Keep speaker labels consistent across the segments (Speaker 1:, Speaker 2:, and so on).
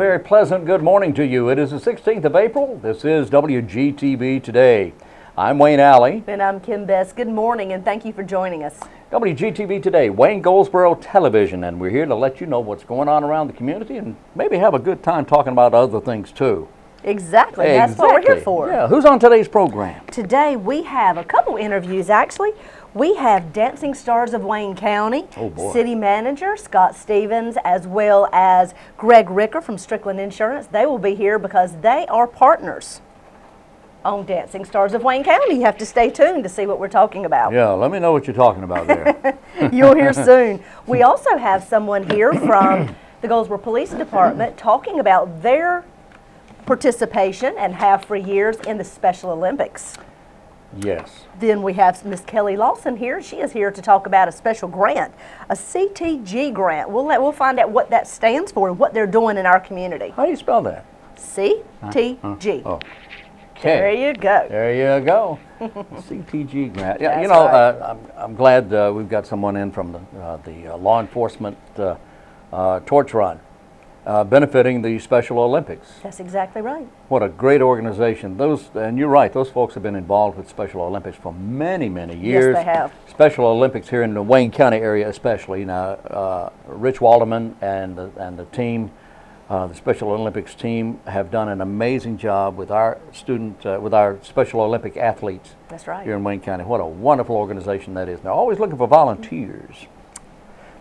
Speaker 1: very pleasant good morning to you. It is the 16th of April. This is WGTV Today. I'm Wayne Alley.
Speaker 2: And I'm Kim Best. Good morning, and thank you for joining us.
Speaker 1: WGTV Today, Wayne Goldsboro Television, and we're here to let you know what's going on around the community and maybe have a good time talking about other things too.
Speaker 2: Exactly. That's what we're here for.
Speaker 1: Yeah. Who's on today's program?
Speaker 2: Today we have a couple interviews, actually. We have Dancing Stars of Wayne County, City Manager Scott Stevens, as well as Greg Ricker from Strickland Insurance. They will be here because they are partners on Dancing Stars of Wayne County. You have to stay tuned to see what we're talking about.
Speaker 1: Yeah, let me know what you're talking about there.
Speaker 2: You'll hear soon. We also have someone here from the Goldsboro Police Department talking about their participation and have for years in the Special Olympics.
Speaker 1: Yes.
Speaker 2: Then we have Miss Kelly Lawson here. She is here to talk about a special grant, a CTG grant. We'll find out what that stands for and what they're doing in our community.
Speaker 1: How do you spell that?
Speaker 2: CTG.
Speaker 1: Oh.
Speaker 2: Okay. There you go.
Speaker 1: There you go. CTG grant. Yeah,
Speaker 2: That's
Speaker 1: you know,
Speaker 2: right.
Speaker 1: I'm glad we've got someone in from the law enforcement torch run. Benefiting the Special Olympics.
Speaker 2: That's exactly right.
Speaker 1: What a great organization. And you're right, those folks have been involved with Special Olympics for many, many years.
Speaker 2: Yes, they have.
Speaker 1: Special Olympics here in the Wayne County area especially. Now, Rich Walderman and the team, the Special Olympics team, have done an amazing job with our with our Special Olympic athletes.
Speaker 2: That's right.
Speaker 1: Here in Wayne County. What a wonderful organization that is. They're always looking for volunteers.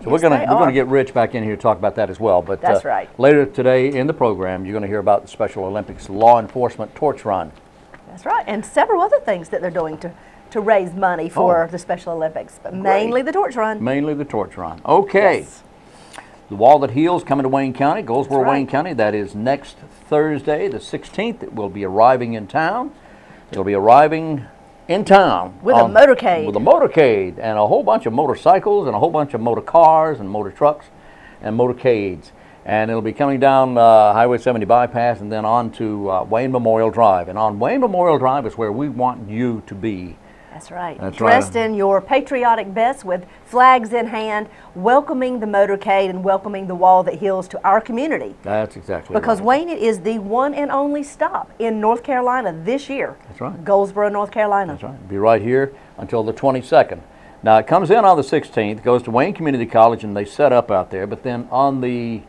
Speaker 1: So
Speaker 2: yes,
Speaker 1: we're going to get Rich back in here to talk about that as well. But
Speaker 2: that's right.
Speaker 1: Later today in the program, you're going to hear about the Special Olympics Law Enforcement Torch Run.
Speaker 2: That's right, and several other things that they're doing to raise money for the Special Olympics, but mainly the torch run.
Speaker 1: Mainly the torch run. Okay.
Speaker 2: Yes.
Speaker 1: The Wall That Heals coming to Wayne County, Goldsboro,
Speaker 2: right.
Speaker 1: Wayne County. That is next Thursday, the 16th. It will be arriving in town. It'll be arriving in town
Speaker 2: with a motorcade.
Speaker 1: With a motorcade and a whole bunch of motorcycles and a whole bunch of motor cars and motor trucks and motorcades. And it'll be coming down Highway 70 bypass and then on to Wayne Memorial Drive. And on Wayne Memorial Drive is where we want you to be.
Speaker 2: That's right.
Speaker 1: That's
Speaker 2: Dressed
Speaker 1: right.
Speaker 2: in your patriotic best with flags in hand, welcoming the motorcade and welcoming the Wall That Heals to our community.
Speaker 1: That's exactly
Speaker 2: because
Speaker 1: right.
Speaker 2: Wayne is the one and only stop in North Carolina this year.
Speaker 1: That's right.
Speaker 2: Goldsboro, North Carolina.
Speaker 1: That's right. It'll be right here until the 22nd. Now it comes in on the 16th, goes to Wayne Community College, and they set up out there. But then on the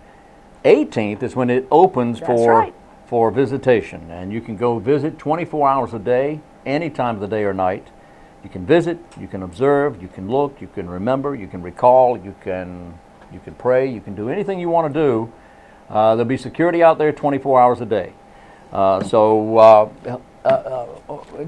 Speaker 1: 18th is when it opens for visitation, and you can go visit 24 hours a day, any time of the day or night. You can visit, you can observe, you can look, you can remember, you can recall, you can pray, you can do anything you want to do. There'll be security out there 24 hours a day.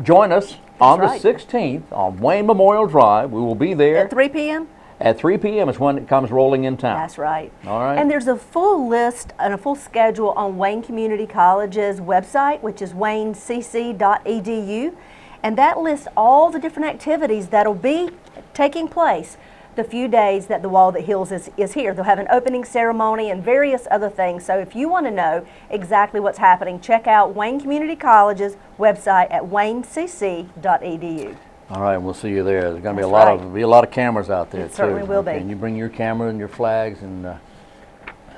Speaker 1: Join us on the 16th on Wayne Memorial Drive. We will be there.
Speaker 2: At 3 p.m.?
Speaker 1: At 3 p.m. is when it comes rolling in town.
Speaker 2: That's right.
Speaker 1: All right.
Speaker 2: And there's a full list and a full schedule on Wayne Community College's website, which is waynecc.edu. And that lists all the different activities that'll be taking place the few days that the Wall That Heals is here. They'll have an opening ceremony and various other things. So if you want to know exactly what's happening, check out Wayne Community College's website at waynecc.edu.
Speaker 1: All right, we'll see you there. There's going to be a lot of cameras out there too.
Speaker 2: It certainly will be.
Speaker 1: And you bring your camera and your flags and all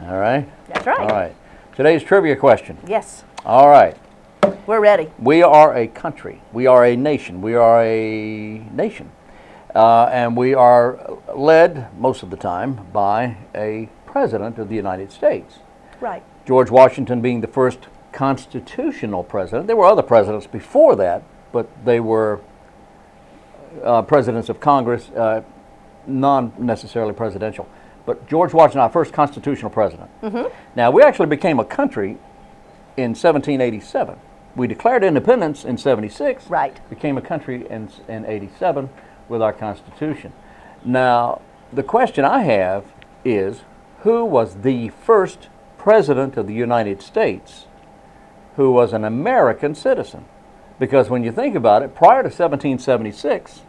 Speaker 1: right?
Speaker 2: That's right.
Speaker 1: All right. Today's trivia question.
Speaker 2: Yes.
Speaker 1: All right.
Speaker 2: We're ready.
Speaker 1: We are a country. We are a nation. We are a nation. And we are led most of the time by a president of the United States.
Speaker 2: Right.
Speaker 1: George Washington being the first constitutional president. There were other presidents before that, but they were presidents of Congress, non-necessarily presidential. But George Washington, our first constitutional president. Mm-hmm. Now, we actually became a country in 1787. We declared independence in 76.
Speaker 2: Right.
Speaker 1: Became a country in 87 with our Constitution. Now, the question I have is, who was the first president of the United States who was an American citizen? Because when you think about it, prior to 1776,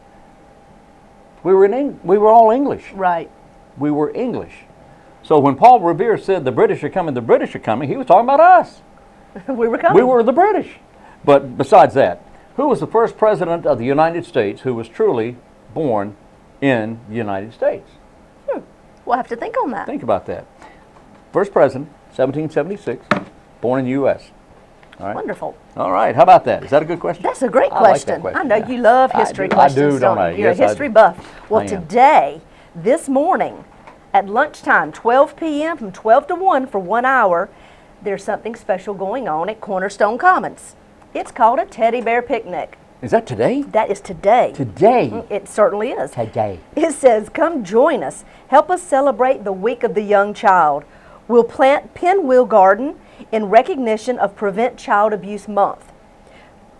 Speaker 1: we were all English.
Speaker 2: Right.
Speaker 1: We were English. So when Paul Revere said the British are coming, he was talking about us.
Speaker 2: We were coming.
Speaker 1: We were the British. But besides that, who was the first president of the United States who was truly born in the United States?
Speaker 2: We'll have to think on that.
Speaker 1: Think about that. First president 1776, born in the U.S. All right.
Speaker 2: Wonderful.
Speaker 1: All right, how about that? Is that a good question?
Speaker 2: That's a great
Speaker 1: I like that
Speaker 2: question.
Speaker 1: question.
Speaker 2: I know you love history questions.
Speaker 1: I do, don't I?
Speaker 2: You're
Speaker 1: Yes,
Speaker 2: a
Speaker 1: I
Speaker 2: history
Speaker 1: do.
Speaker 2: buff. Well,
Speaker 1: I am.
Speaker 2: today, this morning, at lunchtime, 12 p.m. from 12 to 1 for 1 hour, there's something special going on at Cornerstone Commons. It's called a teddy bear picnic.
Speaker 1: Is that today?
Speaker 2: That is today.
Speaker 1: Today?
Speaker 2: It certainly is.
Speaker 1: Today.
Speaker 2: It says, come join us. Help us celebrate the week of the young child. We'll plant Pinwheel Garden in recognition of Prevent Child Abuse Month.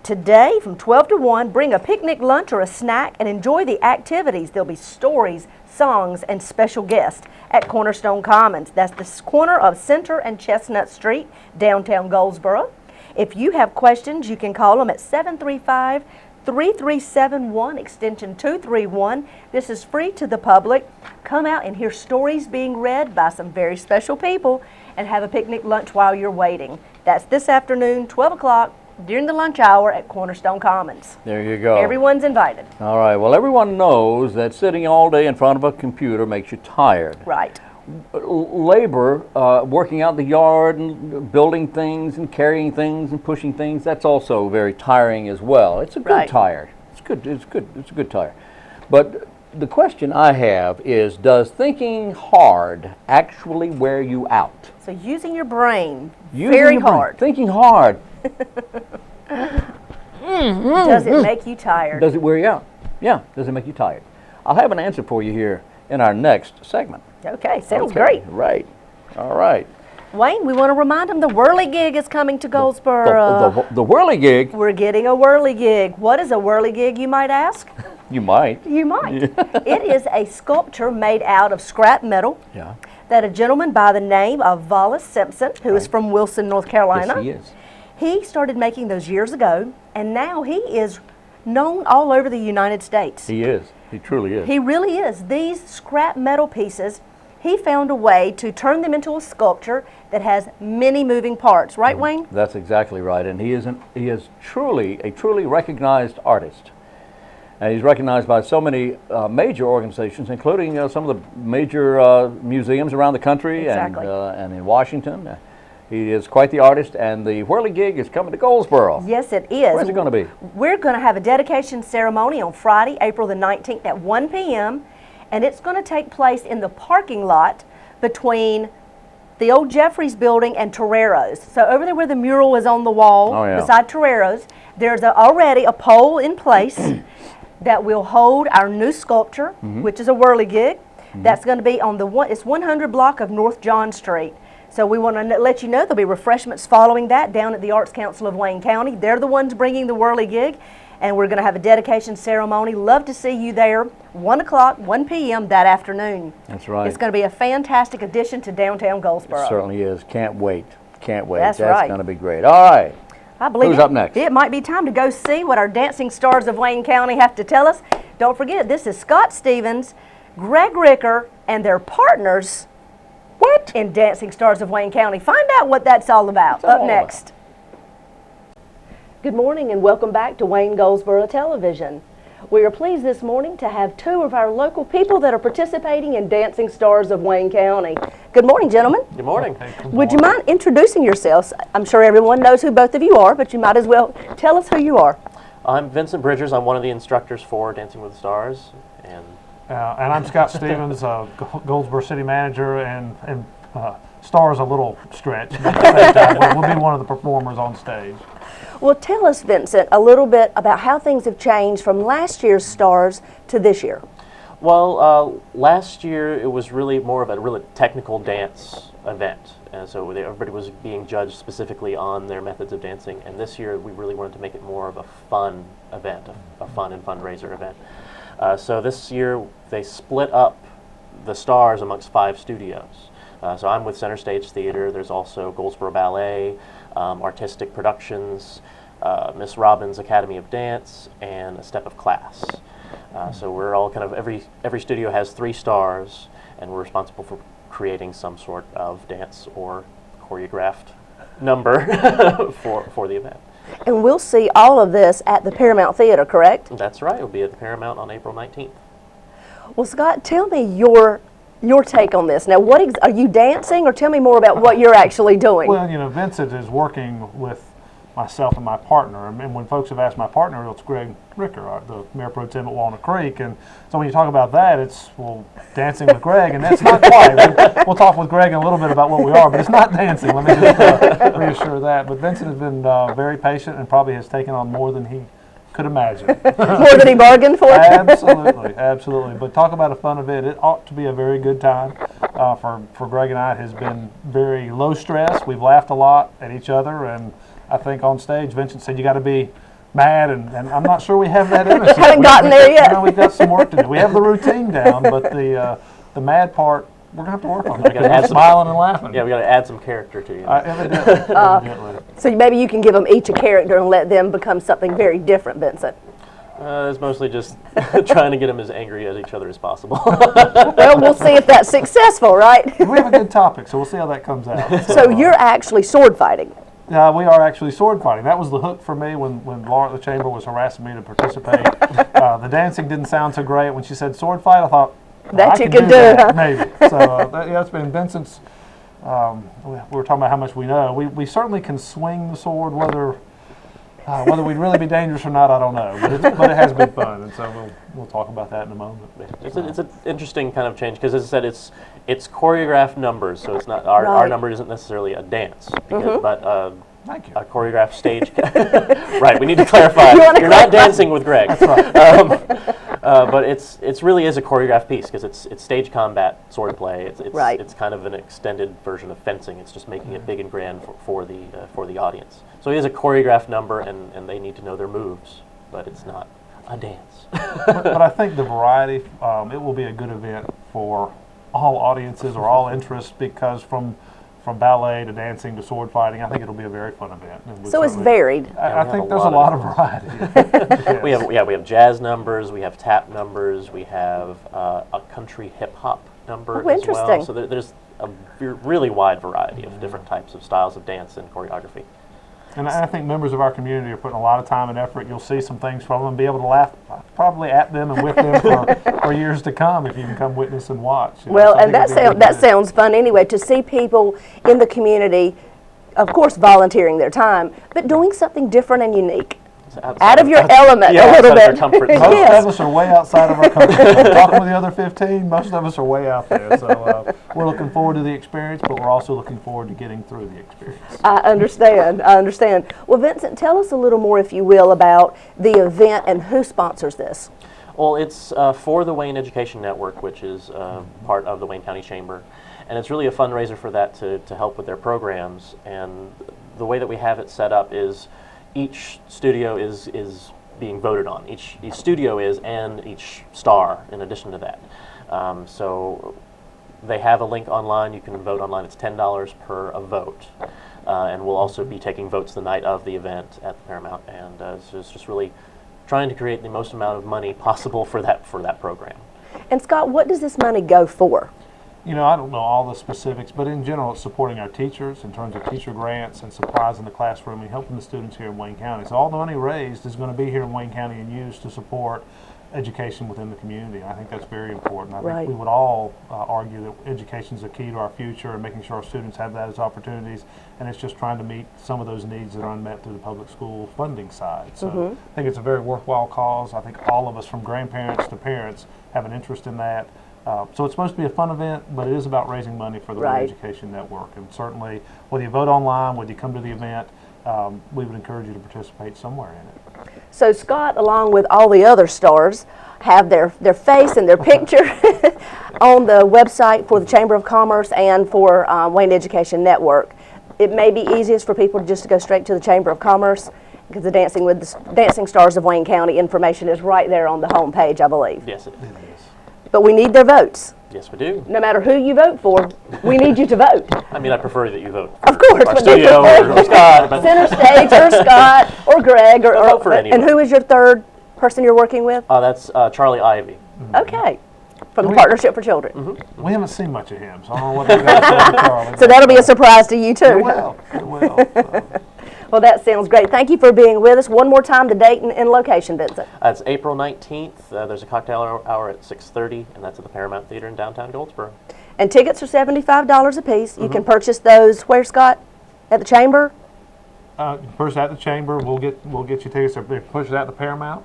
Speaker 2: Today, from 12 to 1, bring a picnic lunch or a snack and enjoy the activities. There'll be stories, songs, and special guests at Cornerstone Commons. That's the corner of Center and Chestnut Street, downtown Goldsboro. If you have questions, you can call them at 735-3371, extension 231. This is free to the public. Come out and hear stories being read by some very special people and have a picnic lunch while you're waiting. That's this afternoon, 12 o'clock, during the lunch hour at Cornerstone Commons.
Speaker 1: There you go.
Speaker 2: Everyone's invited.
Speaker 1: All right, well, everyone knows that sitting all day in front of a computer makes you tired.
Speaker 2: Right.
Speaker 1: Labor, working out in the yard and building things and carrying things and pushing things, that's also very tiring as well. It's a good
Speaker 2: Right.
Speaker 1: tire. It's a good tire. But the question I have is, does thinking hard actually wear you out?
Speaker 2: So using your brain
Speaker 1: Using
Speaker 2: very
Speaker 1: your brain,
Speaker 2: hard.
Speaker 1: Thinking hard.
Speaker 2: Does it make you tired?
Speaker 1: Does it wear you out? Yeah. Does it make you tired? I'll have an answer for you here in our next segment.
Speaker 2: Okay, sounds
Speaker 1: Okay,
Speaker 2: great.
Speaker 1: Right. All right.
Speaker 2: Wayne, we want to remind them the whirligig is coming to Goldsboro.
Speaker 1: The whirligig,
Speaker 2: We're getting a whirligig. What is a whirligig, you might ask?
Speaker 1: you might.
Speaker 2: You might. It is a sculpture made out of scrap metal
Speaker 1: Yeah.
Speaker 2: that a gentleman by the name of Wallace Simpson, who is from Wilson, North Carolina,
Speaker 1: Yes, he is.
Speaker 2: he started making those years ago, and now he is known all over the United States.
Speaker 1: He is. He truly is.
Speaker 2: He really is. These scrap metal pieces, he found a way to turn them into a sculpture that has many moving parts. Right, Wayne?
Speaker 1: That's exactly right. And he is truly a truly recognized artist. And he's recognized by so many major organizations, including some of the major museums around the country.
Speaker 2: Exactly.
Speaker 1: And in Washington. He is quite the artist, and the whirligig is coming to Goldsboro.
Speaker 2: Yes, it is.
Speaker 1: Where's it going to be?
Speaker 2: We're going to have a dedication ceremony on Friday, April the 19th at 1 p.m., and it's going to take place in the parking lot between the old Jeffries building and Torero's. So over there where the mural is on the wall, beside Torero's, there's already a pole in place that will hold our new sculpture, which is a whirligig. That's going to be on it's 100 block of North John Street. So we want to let you know there'll be refreshments following that down at the Arts Council of Wayne County. They're the ones bringing the whirligig, and we're going to have a dedication ceremony. Love to see you there, 1 o'clock, 1 p.m. that afternoon.
Speaker 1: That's right.
Speaker 2: It's going to be a fantastic addition to downtown Goldsboro.
Speaker 1: It certainly is. Can't wait. Can't wait.
Speaker 2: That's right.
Speaker 1: Going to be great. All right.
Speaker 2: I believe
Speaker 1: Who's up next?
Speaker 2: It might be time to go see what our dancing stars of Wayne County have to tell us. Don't forget, this is Scott Stevens, Greg Ricker, and their partners. What? In Dancing Stars of Wayne County. Find out what that's all about. Up next. Good morning and welcome back to Wayne Goldsboro Television. We are pleased this morning to have two of our local people that are participating in Dancing Stars of Wayne County. Good morning, gentlemen.
Speaker 3: Good morning.
Speaker 2: Would you mind introducing yourselves? I'm sure everyone knows who both of you are, but you might as well tell us who you are.
Speaker 3: I'm Vincent Bridgers. I'm one of the instructors for Dancing with the Stars.
Speaker 4: And I'm Scott Stevens, Goldsboro City Manager, and Star's a little stretch. We'll be one of the performers on stage.
Speaker 2: Well, tell us, Vincent, a little bit about how things have changed from last year's Stars to this year.
Speaker 3: Well, last year it was really more of a really technical dance event. And so everybody was being judged specifically on their methods of dancing. And this year we really wanted to make it more of a fun event, a fun and fundraiser event. So this year they split up the stars amongst 5 studios. So I'm with Center Stage Theater. There's also Goldsboro Ballet, Artistic Productions, Miss Robbins Academy of Dance, and A Step of Class. So we're all kind of, every studio has 3 stars, and we're responsible for creating some sort of dance or choreographed number for the event.
Speaker 2: And we'll see all of this at the Paramount Theater, correct?
Speaker 3: That's right. It'll be at the Paramount on April 19th.
Speaker 2: Well, Scott, tell me your your take on this. Now, are you dancing, or tell me more about what you're actually doing?
Speaker 4: Well, you know, Vincent is working with myself and my partner, and when folks have asked my partner, it's Greg Ricker, the Mayor Pro Tem at Walnut Creek, and so when you talk about that, it's, well, dancing with Greg, and that's not quite. We'll talk with Greg in a little bit about what we are, but it's not dancing. Let me just reassure that. But Vincent has been very patient and probably has taken on more than he could imagine.
Speaker 2: More than he bargained for?
Speaker 4: Absolutely, absolutely. But talk about a fun event. It ought to be a very good time. For Greg and I, it has been very low stress. We've laughed a lot at each other, and I think on stage, Vincent said you got to be mad, and I'm not sure we have that in us.
Speaker 2: Haven't gotten there yet.
Speaker 4: You know, we've got some work to do. We have the routine down, but the mad part, we're gonna have to work on that. We're smiling and laughing.
Speaker 3: Yeah, we got to add some character to you.
Speaker 4: Evidently.
Speaker 2: So maybe you can give them each a character and let them become something very different, Vincent.
Speaker 3: It's mostly just trying to get them as angry at each other as possible.
Speaker 2: Well, we'll see if that's successful, right?
Speaker 4: We have a good topic, so we'll see how that comes out.
Speaker 2: So you're actually sword fighting.
Speaker 4: We are actually sword fighting. That was the hook for me when Laura at the Chamber was harassing me to participate. The dancing didn't sound so great. When she said sword fight, I thought,
Speaker 2: That
Speaker 4: I
Speaker 2: you
Speaker 4: can
Speaker 2: could
Speaker 4: do
Speaker 2: do,
Speaker 4: that, maybe. So it's been Vincent's, we were talking about how much we know. We certainly can swing the sword, whether we'd really be dangerous or not, I don't know. But it has been fun, and so we'll talk about that in a moment.
Speaker 3: It's an interesting kind of change because, as I said, it's choreographed numbers, so it's not our number isn't necessarily a dance, but
Speaker 4: Thank you.
Speaker 3: a choreographed stage. Right, we need to clarify. You're not dancing with Greg.
Speaker 4: That's right.
Speaker 3: But it really is a choreographed piece because it's stage combat swordplay. It's kind of an extended version of fencing. It's just making it big and grand for the audience. So it is a choreographed number, and they need to know their moves, but it's not a dance.
Speaker 4: but I think the variety, it will be a good event for all audiences or all interests, because from ballet to dancing to sword fighting, I think it'll be a very fun event.
Speaker 2: So it's varied.
Speaker 4: I think there's a lot of variety. Yes.
Speaker 3: We have jazz numbers, we have tap numbers, we have a country hip hop number as
Speaker 2: interesting.
Speaker 3: well. So there's a really wide variety of different types of styles of dance and choreography.
Speaker 4: And I think members of our community are putting a lot of time and effort. You'll see some things from them and be able to laugh probably at them and with them for years to come if you can come witness and watch.
Speaker 2: Well, and that sounds fun anyway, to see people in the community, of course, volunteering their time, but doing something different and unique. Out of your element a little bit.
Speaker 4: Most of us are way outside of our comfort zone. Talking with the other 15, most of us are way out there. So we're looking forward to the experience, but we're also looking forward to getting through the experience.
Speaker 2: I understand. Well, Vincent, tell us a little more, if you will, about the event and who sponsors this.
Speaker 3: Well, it's for the Wayne Education Network, which is part of the Wayne County Chamber. And it's really a fundraiser for that to help with their programs. And the way that we have it set up is each studio is being voted on. Each studio is, and each star in addition to that. So they have a link online. You can vote online. It's $10 per a vote. And we'll also be taking votes the night of the event at the Paramount. And it's just really trying to create the most amount of money possible for that program.
Speaker 2: And Scott, what does this money go for?
Speaker 4: You know, I don't know all the specifics, but in general, it's supporting our teachers in terms of teacher grants and supplies in the classroom and helping the students here in Wayne County. So all the money raised is going to be here in Wayne County and used to support education within the community. And I think that's very important. I think we would all argue that education is the key to our future and making sure our students have that as opportunities. And it's just trying to meet some of those needs that are unmet through the public school funding side. So I think it's a very worthwhile cause. I think all of us, from grandparents to parents, have an interest in that. So it's supposed to be a fun event, but it is about raising money for the Wayne Education Network. And certainly, whether you vote online, whether you come to the event, we would encourage you to participate somewhere in it.
Speaker 2: So Scott, along with all the other stars, have their face and their picture on the website for the Chamber of Commerce and for Wayne Education Network. It may be easiest for people just to go straight to the Chamber of Commerce, because the Dancing Stars of Wayne County information is right there on the home page, I believe.
Speaker 3: Yes, it is.
Speaker 2: But we need their votes.
Speaker 3: Yes, we do.
Speaker 2: No matter who you vote for, we need you to vote.
Speaker 3: I mean, I prefer that you vote.
Speaker 2: Of course.
Speaker 3: Our studio or Scott. But
Speaker 2: Center Stage or Scott or Greg.
Speaker 3: Vote for anyone.
Speaker 2: And who is your third person you're working with?
Speaker 3: That's Charlie Ivy.
Speaker 2: Okay. From the Partnership for Children.
Speaker 4: We haven't seen much of him, so I don't know what they've got to say to Charlie.
Speaker 2: So that'll be a surprise to you, too.
Speaker 4: It will.
Speaker 2: Well, that sounds great. Thank you for being with us. One more time, the date and location, Vincent.
Speaker 3: It's April 19th. There's a cocktail hour at 6:30, and that's at the Paramount Theater in downtown Goldsboro.
Speaker 2: And tickets are $75 a piece. You can purchase those where, Scott? At the Chamber?
Speaker 4: First at the Chamber, we'll get you tickets. They push it at the Paramount.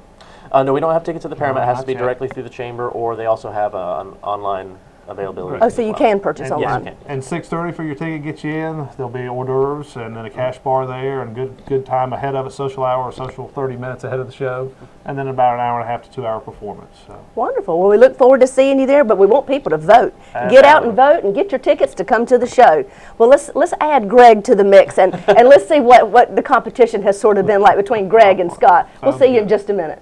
Speaker 3: No, we don't have tickets at the Paramount. It has to be
Speaker 4: not yet.
Speaker 3: directly through the Chamber, or they also have an online availability.
Speaker 2: Oh, so you can purchase
Speaker 3: Yes,
Speaker 2: online.
Speaker 3: you can.
Speaker 4: And 6:30 for your ticket gets you in. There'll be hors d'oeuvres and then a cash bar there, and good time ahead of it, social hour, or social 30 minutes ahead of the show, and then about an hour and a half to 2 hour performance. So.
Speaker 2: Wonderful. Well, we look forward to seeing you there, but we want people to vote. Get out and vote and get your tickets to come to the show. Well, let's add Greg to the mix, and let's see what the competition has sort of been like between Greg and Scott. We'll see you in just a minute.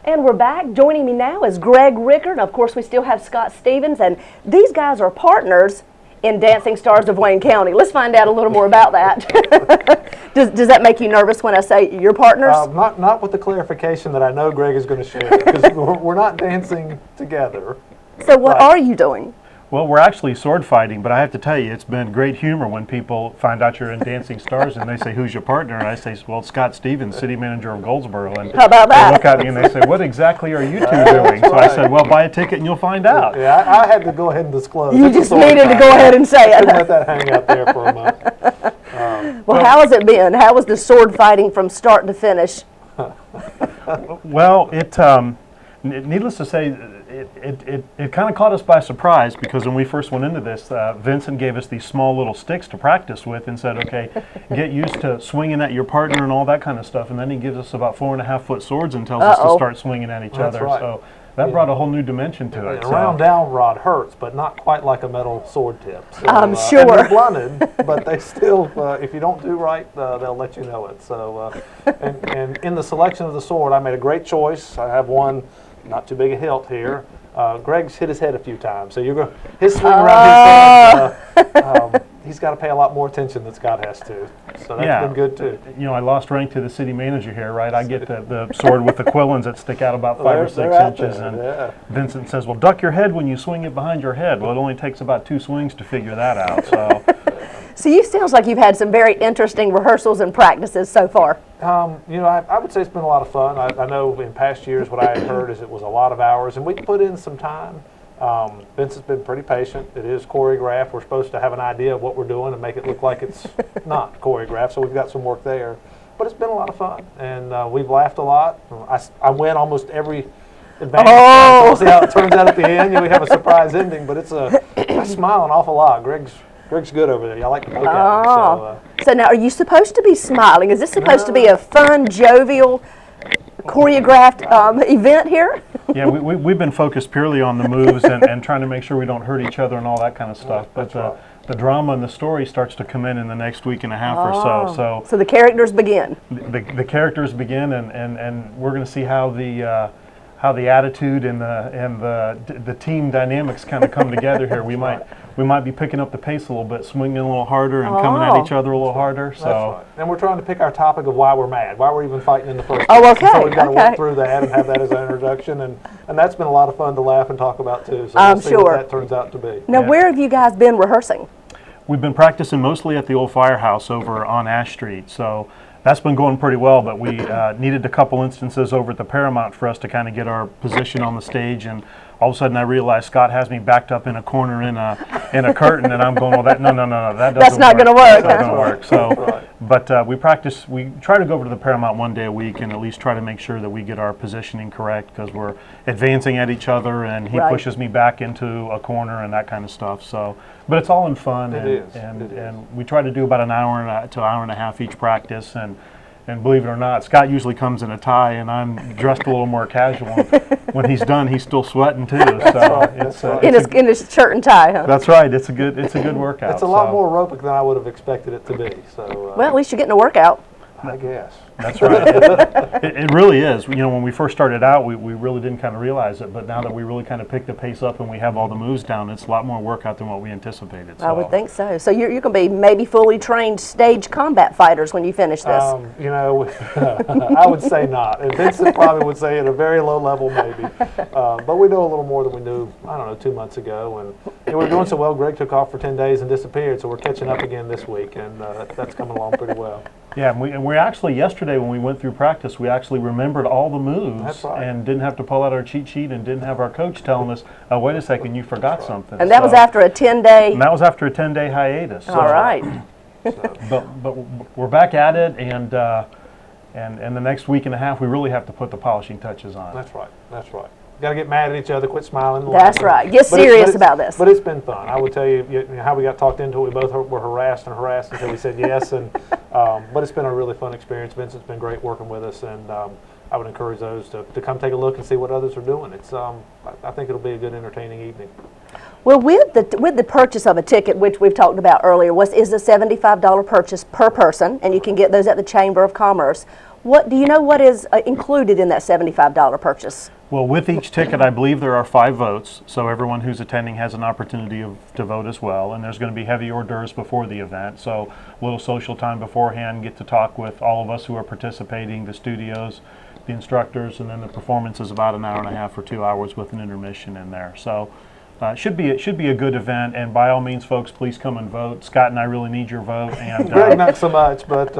Speaker 2: And we're back. Joining me now is Greg Rickard. Of course, we still have Scott Stevens, and these guys are partners in Dancing Stars of Wayne County. Let's find out a little more about that. Does that make you nervous when I say you're partners?
Speaker 4: Not with the clarification that I know Greg is going to share, because we're not dancing together.
Speaker 2: So what are you doing?
Speaker 5: Well, we're actually sword fighting, but I have to tell you, it's been great humor when people find out you're in Dancing Stars and they say, "Who's your partner?" And I say, "Well, Scott Stevens, city manager of Goldsboro." And
Speaker 2: How about that?
Speaker 5: they look at me and they say, "What exactly are you two doing?" So I said, "Well, buy a ticket and you'll find out."
Speaker 4: Yeah, I had to go ahead and disclose.
Speaker 2: You
Speaker 4: It's a
Speaker 2: just
Speaker 4: sword
Speaker 2: needed to
Speaker 4: fight.
Speaker 2: go ahead and say
Speaker 4: Couldn't
Speaker 2: it.
Speaker 4: let that hang out there for a moment.
Speaker 2: Well, how has it been? How was the sword fighting from start to finish?
Speaker 5: Well, needless to say, it kind of caught us by surprise, because when we first went into this, Vincent gave us these small little sticks to practice with and said, "Okay, get used to swinging at your partner and all that kind of stuff." And then he gives us about 4.5-foot swords and tells us to start swinging at each
Speaker 4: That's
Speaker 5: other.
Speaker 4: right.
Speaker 5: So that brought a whole new dimension to it.
Speaker 4: A
Speaker 5: So-
Speaker 4: round down rod hurts, but not quite like a metal sword tip. So,
Speaker 2: I'm
Speaker 4: And
Speaker 2: sure.
Speaker 4: they're blunted, but they still, if you don't do right, they'll let you know it. So, and in the selection of the sword, I made a great choice. I have one, not too big a hilt here. Greg's hit his head a few times, so you're going his swing around his head. He's got to pay a lot more attention than Scott has to. So that's been good too.
Speaker 5: You know, I lost rank to the city manager here, right? I get the sword with the quillins that stick out about 5 or 6
Speaker 4: They're out
Speaker 5: inches,
Speaker 4: there,
Speaker 5: and
Speaker 4: yeah.
Speaker 5: Vincent says, "Well, duck your head when you swing it behind your head." Well, it only takes about 2 swings to figure that out. So,
Speaker 2: So you sounds like you've had some very interesting rehearsals and practices so far.
Speaker 4: You know, I would say it's been a lot of fun. I know in past years what I had heard is it was a lot of hours, and we put in some time. Vincent's been pretty patient. It is choreographed. We're supposed to have an idea of what we're doing and make it look like it's not choreographed, so we've got some work there. But it's been a lot of fun, and we've laughed a lot. I win almost every advance. So we'll see how it turns out at the end. You know, we have a surprise ending, but I smile an awful lot. Greg's good over there. Y'all like to poke at me.
Speaker 2: So now, are you supposed to be smiling? Is this supposed to be a fun, jovial, choreographed event here?
Speaker 5: yeah, we've been focused purely on the moves and trying to make sure we don't hurt each other and all that kind of stuff. But the drama and the story starts to come in the next week and a half or so.
Speaker 2: So the characters begin.
Speaker 5: The characters begin, and we're going to see how the attitude and the team dynamics kind of come together here. We might be picking up the pace a little bit, swinging a little harder and coming at each other a little harder. So,
Speaker 4: That's right. And we're trying to pick our topic of why we're mad, why we're even fighting in the first
Speaker 2: Oh,
Speaker 4: place.
Speaker 2: okay,
Speaker 4: So we've got to
Speaker 2: okay.
Speaker 4: work through that and have that as an introduction, and that's been a lot of fun to laugh and talk about too. So
Speaker 2: I'm
Speaker 4: we'll see
Speaker 2: sure.
Speaker 4: what that turns out to be.
Speaker 2: Now,
Speaker 5: Yeah.
Speaker 2: where have you guys been rehearsing?
Speaker 5: we've been practicing mostly at the old firehouse over on Ash Street. So that's been going pretty well, but we needed a couple instances over at the Paramount for us to kind of get our position on the stage, and all of a sudden I realized Scott has me backed up in a corner in a curtain, and I'm going, well, no, that doesn't
Speaker 2: That's not
Speaker 5: work.
Speaker 2: gonna work,
Speaker 5: That's not
Speaker 2: huh?
Speaker 5: going to work. So, but we try to go over to the Paramount one day a week and at least try to make sure that we get our positioning correct, because we're advancing at each other, and he
Speaker 2: Right.
Speaker 5: pushes me back into a corner and that kind of stuff. So, but it's all in fun,
Speaker 4: It is. It is.
Speaker 5: and we try to do about an hour to hour and a half each practice, and believe it or not, Scott usually comes in a tie, and I'm dressed a little more casual. When he's done, he's still sweating too. So it's
Speaker 2: In his shirt and tie, huh?
Speaker 5: that's right. It's a good workout.
Speaker 4: It's a lot
Speaker 5: so.
Speaker 4: more aerobic than I would have expected it to be. So
Speaker 2: Well, at least you're getting a workout.
Speaker 4: I guess.
Speaker 5: That's right. It really is. You know, when we first started out, we really didn't kind of realize it, but now that we really kind of picked the pace up and we have all the moves down, it's a lot more workout than what we anticipated. So.
Speaker 2: I would think so. So you're going to be maybe fully trained stage combat fighters when you finish this.
Speaker 4: You know, I would say not. And Vincent probably would say at a very low level maybe. But we know a little more than we knew, I don't know, 2 months ago. And we're doing so well. Greg took off for 10 days and disappeared, so we're catching up again this week, and that's coming along pretty well.
Speaker 5: Yeah, and we actually, yesterday when we went through practice, we actually remembered all the moves.
Speaker 4: That's right.
Speaker 5: And didn't have to pull out our cheat sheet and didn't have our coach telling us, oh, wait a second, you forgot something.
Speaker 2: And that was after a 10-day.
Speaker 5: And that was after a 10-day hiatus. So.
Speaker 2: All right.
Speaker 5: But we're back at it, and the next week and a half, we really have to put the polishing touches on.
Speaker 4: That's right. That's right. Got to get mad at each other, quit smiling. And
Speaker 2: That's
Speaker 4: laughing.
Speaker 2: right. Get serious about this.
Speaker 4: But it's been fun. I would tell you, you know, how we got talked into it. We both were harassed until we said yes. And but it's been a really fun experience. Vincent's been great working with us, and I would encourage those to come take a look and see what others are doing. It's I think it'll be a good, entertaining evening.
Speaker 2: Well, with the purchase of a ticket, which we've talked about earlier, is a $75 purchase per person, and you can get those at the Chamber of Commerce. What do you know what is included in that $75 purchase?
Speaker 5: Well, with each ticket, I believe there are 5 votes, so everyone who's attending has an opportunity to vote as well. And there's going to be heavy hors d'oeuvres before the event, so a little social time beforehand, get to talk with all of us who are participating, the studios, the instructors, and then the performance is about an hour and a half or 2 hours with an intermission in there. So it should be a good event, and by all means, folks, please come and vote. Scott and I really need your vote. And
Speaker 4: Greg, not so much, but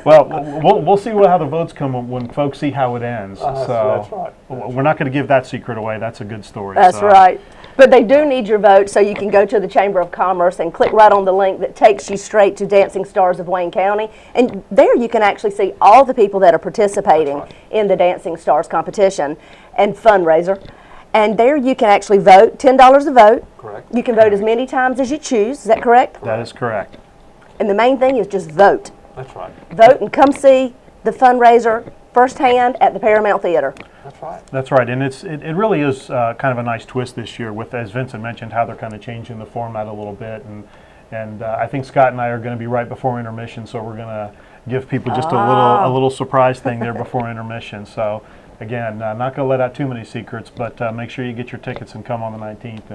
Speaker 5: well, we'll see how the votes come when folks see how it ends.
Speaker 4: that's right.
Speaker 5: We're not going to give that secret away. That's a good story.
Speaker 2: That's right. But they do need your vote, so you can go to the Chamber of Commerce and click right on the link that takes you straight to Dancing Stars of Wayne County. And there you can actually see all the people that are participating in the Dancing Stars competition and fundraiser. And there you can actually vote, $10 a vote.
Speaker 4: Correct.
Speaker 2: You can vote as many times as you choose. Is that correct?
Speaker 5: That is correct.
Speaker 2: And the main thing is just vote.
Speaker 4: That's right.
Speaker 2: Vote and come see the fundraiser firsthand at the Paramount Theater.
Speaker 4: That's right.
Speaker 5: That's right, and it really is kind of a nice twist this year with, as Vincent mentioned, how they're kind of changing the format a little bit, and I think Scott and I are going to be right before intermission, so we're going to give people just a little surprise thing there before intermission. So again, not going to let out too many secrets, but make sure you get your tickets and come on the 19th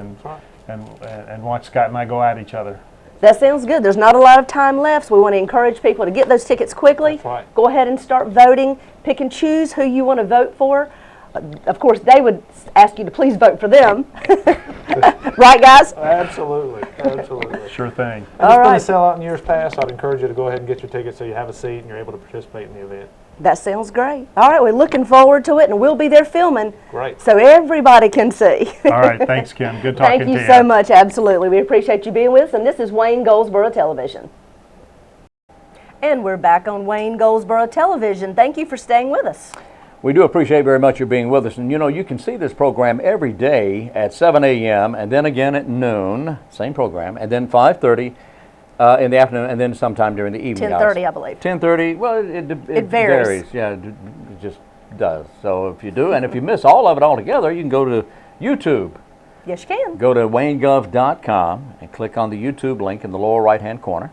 Speaker 5: and watch Scott and I go at each other.
Speaker 2: That sounds good. There's not a lot of time left, so we want to encourage people to get those tickets quickly.
Speaker 4: That's right.
Speaker 2: Go ahead and start voting. Pick and choose who you want to vote for. Of course, they would ask you to please vote for them. Right, guys?
Speaker 4: Absolutely. Absolutely.
Speaker 5: Sure thing.
Speaker 4: And it's been a sellout in years past. I'd encourage you to go ahead and get your ticket so you have a seat and you're able to participate in the event.
Speaker 2: That sounds great. All right, we're looking forward to it, and we'll be there filming.
Speaker 4: Great.
Speaker 2: So everybody can see.
Speaker 5: All right, thanks, Kim. Good talking to you.
Speaker 2: Thank you so much. Absolutely. We appreciate you being with us, and this is Wayne Goldsboro Television. And we're back on Wayne Goldsboro Television. Thank you for staying with us.
Speaker 1: We do appreciate very much you being with us. And you know, you can see this program every day at 7 a.m. and then again at noon, same program, and then 5:30 in the afternoon, and then sometime during the evening.
Speaker 2: 10:30, I believe.
Speaker 1: 10:30. Well, it
Speaker 2: varies.
Speaker 1: Yeah, it just does. So if you do, and if you miss all of it altogether, you can go to YouTube.
Speaker 2: Yes, you can.
Speaker 1: Go to waynegov.com and click on the YouTube link in the lower right-hand corner.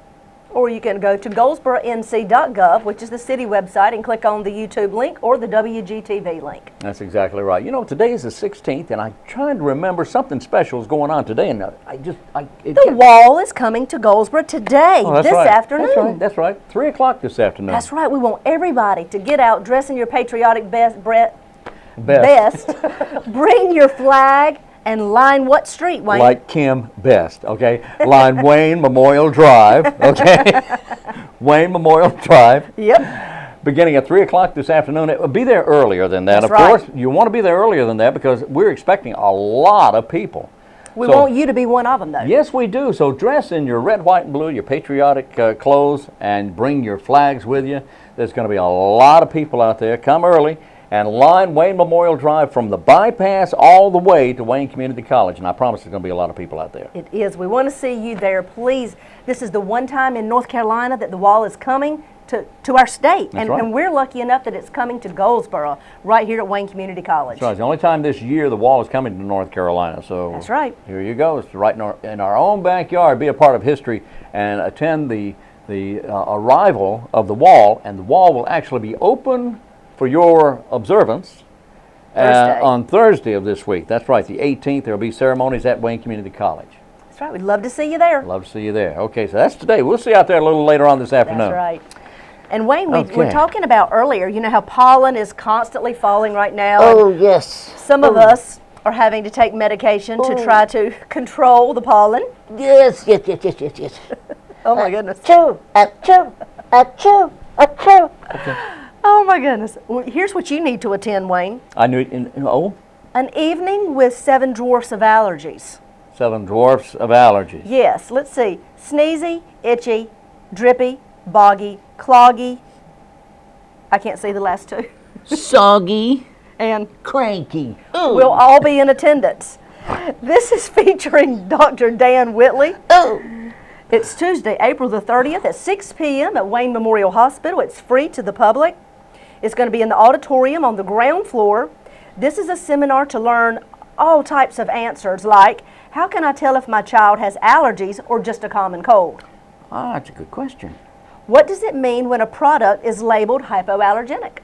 Speaker 2: Or you can go to goldsboronc.gov, which is the city website, and click on the YouTube link or the WGTV link.
Speaker 1: That's exactly right. You know, today is the 16th, and I'm trying to remember something special is going on today, and
Speaker 2: The wall is coming to Goldsboro today,
Speaker 1: Oh, that's
Speaker 2: this
Speaker 1: right.
Speaker 2: afternoon.
Speaker 1: That's right. 3 o'clock this afternoon.
Speaker 2: That's right. We want everybody to get out, dress in your patriotic best. Bring your flag and line what street, Wayne?
Speaker 1: Like Kim Best, okay? Line Wayne Memorial Drive, okay? Wayne Memorial Drive.
Speaker 2: Yep.
Speaker 1: Beginning at 3 o'clock this afternoon. It will be there earlier than that.
Speaker 2: That's
Speaker 1: of
Speaker 2: right.
Speaker 1: course, you want to be there earlier than that because we're expecting a lot of people.
Speaker 2: We want you to be one of them, though.
Speaker 1: Yes, we do. So dress in your red, white, and blue, your patriotic clothes, and bring your flags with you. There's going to be a lot of people out there. Come early and line Wayne Memorial Drive from the bypass all the way to Wayne Community College. And I promise there's going to be a lot of people out there.
Speaker 2: It is. We want to see you there. Please, this is the one time in North Carolina that the wall is coming to our state.
Speaker 1: That's right.
Speaker 2: And we're lucky enough that it's coming to Goldsboro, right here at Wayne Community College.
Speaker 1: That's right. It's the only time this year the wall is coming to North Carolina. So
Speaker 2: That's right.
Speaker 1: Here you go. It's right in our own backyard. Be a part of history and attend the arrival of the wall, and the wall will actually be open for your observance on Thursday of this week. That's right, the 18th. There will be ceremonies at Wayne Community College.
Speaker 2: That's right. We'd love to see you there.
Speaker 1: Love to see you there. Okay, so that's today. We'll see you out there a little later on this afternoon.
Speaker 2: That's right. And Wayne, we were talking about earlier, you know how pollen is constantly falling right now.
Speaker 6: Oh, yes.
Speaker 2: Some of us are having to take medication to try to control the pollen.
Speaker 6: Yes.
Speaker 2: Oh my goodness.
Speaker 6: Achoo, achoo, achoo, achoo.
Speaker 2: Oh my goodness. Well, here's what you need to attend, Wayne.
Speaker 1: I knew it.
Speaker 2: An evening with 7 dwarfs of allergies.
Speaker 1: 7 dwarfs of allergies.
Speaker 2: Yes, let's see. Sneezy, itchy, drippy, boggy, cloggy. I can't see the last 2.
Speaker 6: Soggy,
Speaker 2: And
Speaker 6: cranky.
Speaker 2: we'll all be in attendance. This is featuring Dr. Dan Whitley. It's Tuesday, April the 30th at 6 p.m. at Wayne Memorial Hospital. It's free to the public. It's going to be in the auditorium on the ground floor. This is a seminar to learn all types of answers like, how can I tell if my child has allergies or just a common cold?
Speaker 1: Ah, that's a good question.
Speaker 2: What does it mean when a product is labeled hypoallergenic?